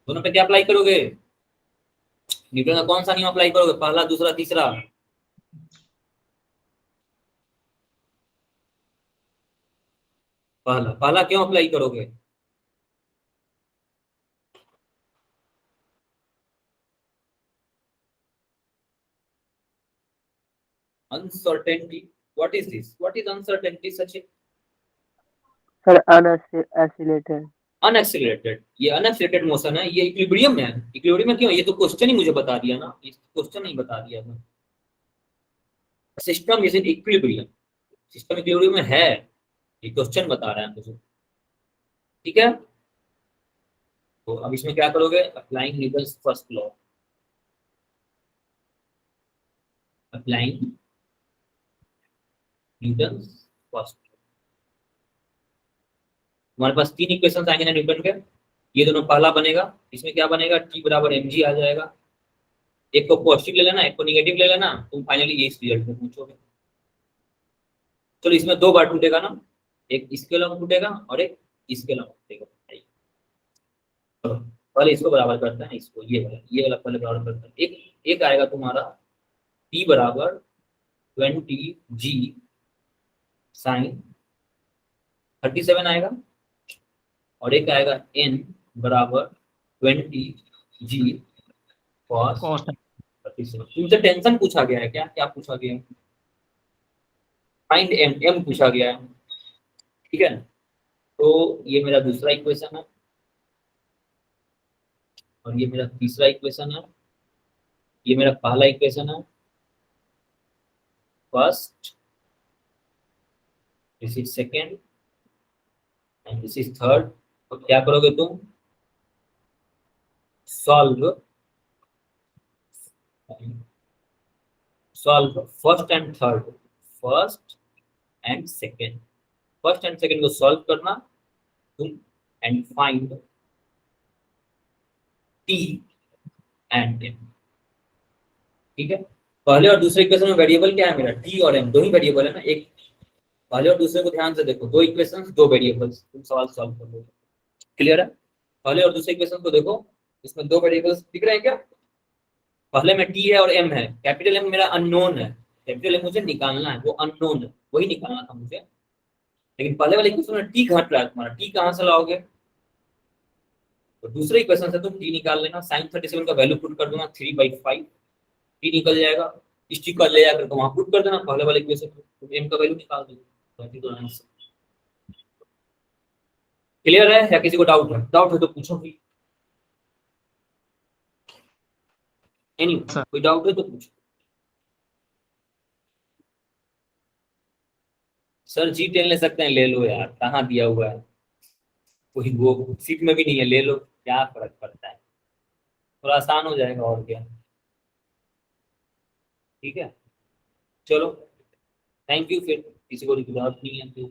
Speaker 1: दोनों पे क्या अप्लाई करोगे, न्यूटन का कौन सा नियम अप्लाई करोगे, पहला दूसरा तीसरा, पहला पहला क्यों अप्लाई करोगे, uncertainty, what is this, what is uncertainty Sachin?
Speaker 2: Sir unaccelerated
Speaker 1: unaccelerated, ये अनएक्सिलरेटेड मोशन है, ये इक्विलिब्रियम में है, इक्विलिब्रियम में क्यों, ये तो क्वेश्चन ही मुझे बता दिया ना, ये क्वेश्चन नहीं बता दिया था, system is in equilibrium, system equilibrium में है, ये क्वेश्चन बता रहा है मुझे, ठीक है। तो अब इसमें क्या करोगे, applying Newton's first law, applying Newton's first, हमारे पास तीन इक्वेशंस आएंगे ना न्यूटन के, ये दोनों पहला बनेगा, इसमें क्या बनेगा, T बराबर mg आ जाएगा, एक को पॉजिटिव ले लेना, एक को निगेटिव ले लेना, तुम फाइनली ये इस रिजल्ट में पूछोगे। चलो इसमें दो बार टूटेगा ना, एक इसके लंब टूटेगा और एक इसके लंब टूटेगा, चलो पहले इसको बराबर करते हैं, इसको ये वाला पहले बराबर करते हैं, एक आएगा तुम्हारा T बराबर 20g साइन 37 आएगा, और एक आएगा n बराबर 20g cos 37। तुमसे टेंशन पूछा गया है क्या, क्या पूछा गया है, फाइंड m पूछा गया है, ठीक है। तो ये मेरा दूसरा इक्वेशन है और ये मेरा तीसरा इक्वेशन है, ये मेरा पहला इक्वेशन है first, this is second and this is third. तो क्या करोगे तुम, solve first and third, first and second, first and second को सॉल्व करना तुम, and find T and M, ठीक है। पहले और दूसरे इक्वेशन में वेरिएबल क्या है मेरा, T और M, दो ही वेरिएबल है ना, एक पहले और दूसरे को ध्यान से देखो, दो इक्वेशंस दो वेरिएबल्स, तुम सवाल सॉल्व कर लो, क्लियर है। पहले और दूसरे इक्वेशन को देखो, इसमें दो वेरिएबल्स दिख रहे हैं क्या, पहले में T है और M है, कैपिटल M मेरा अननोन है, कैपिटल M मुझे निकालना है, वो अननोन है, वही निकालना था मुझे, लेकिन पहले वाले इक्वेशन में T घट रहा है तुम्हारा, T कहाँ से लाओगे, तो दूसरे इक्वेशन से तुम T निकाल लेना, sin 37 का वैल्यू पुट कर दूंगा 3/5, T निकल जाएगा, इस T को ले जाकर वहां पुट कर देना पहले वाले इक्वेशन में, तुम M का वैल्यू निकाल दो, क्लियर है या किसी को डाउट है, डाउट है तो पूछो भी, कोई डाउट है तो पूछो। सर G10 ले सकते हैं, ले लो यार, कहाँ दिया हुआ है, कोई वो सीट में भी नहीं है, ले लो, क्या फर्क पड़ता है, थोड़ा आसान हो जाएगा और क्या, ठीक है। चलो थैंक यू, फिर किसी को जरूरत नहीं है तो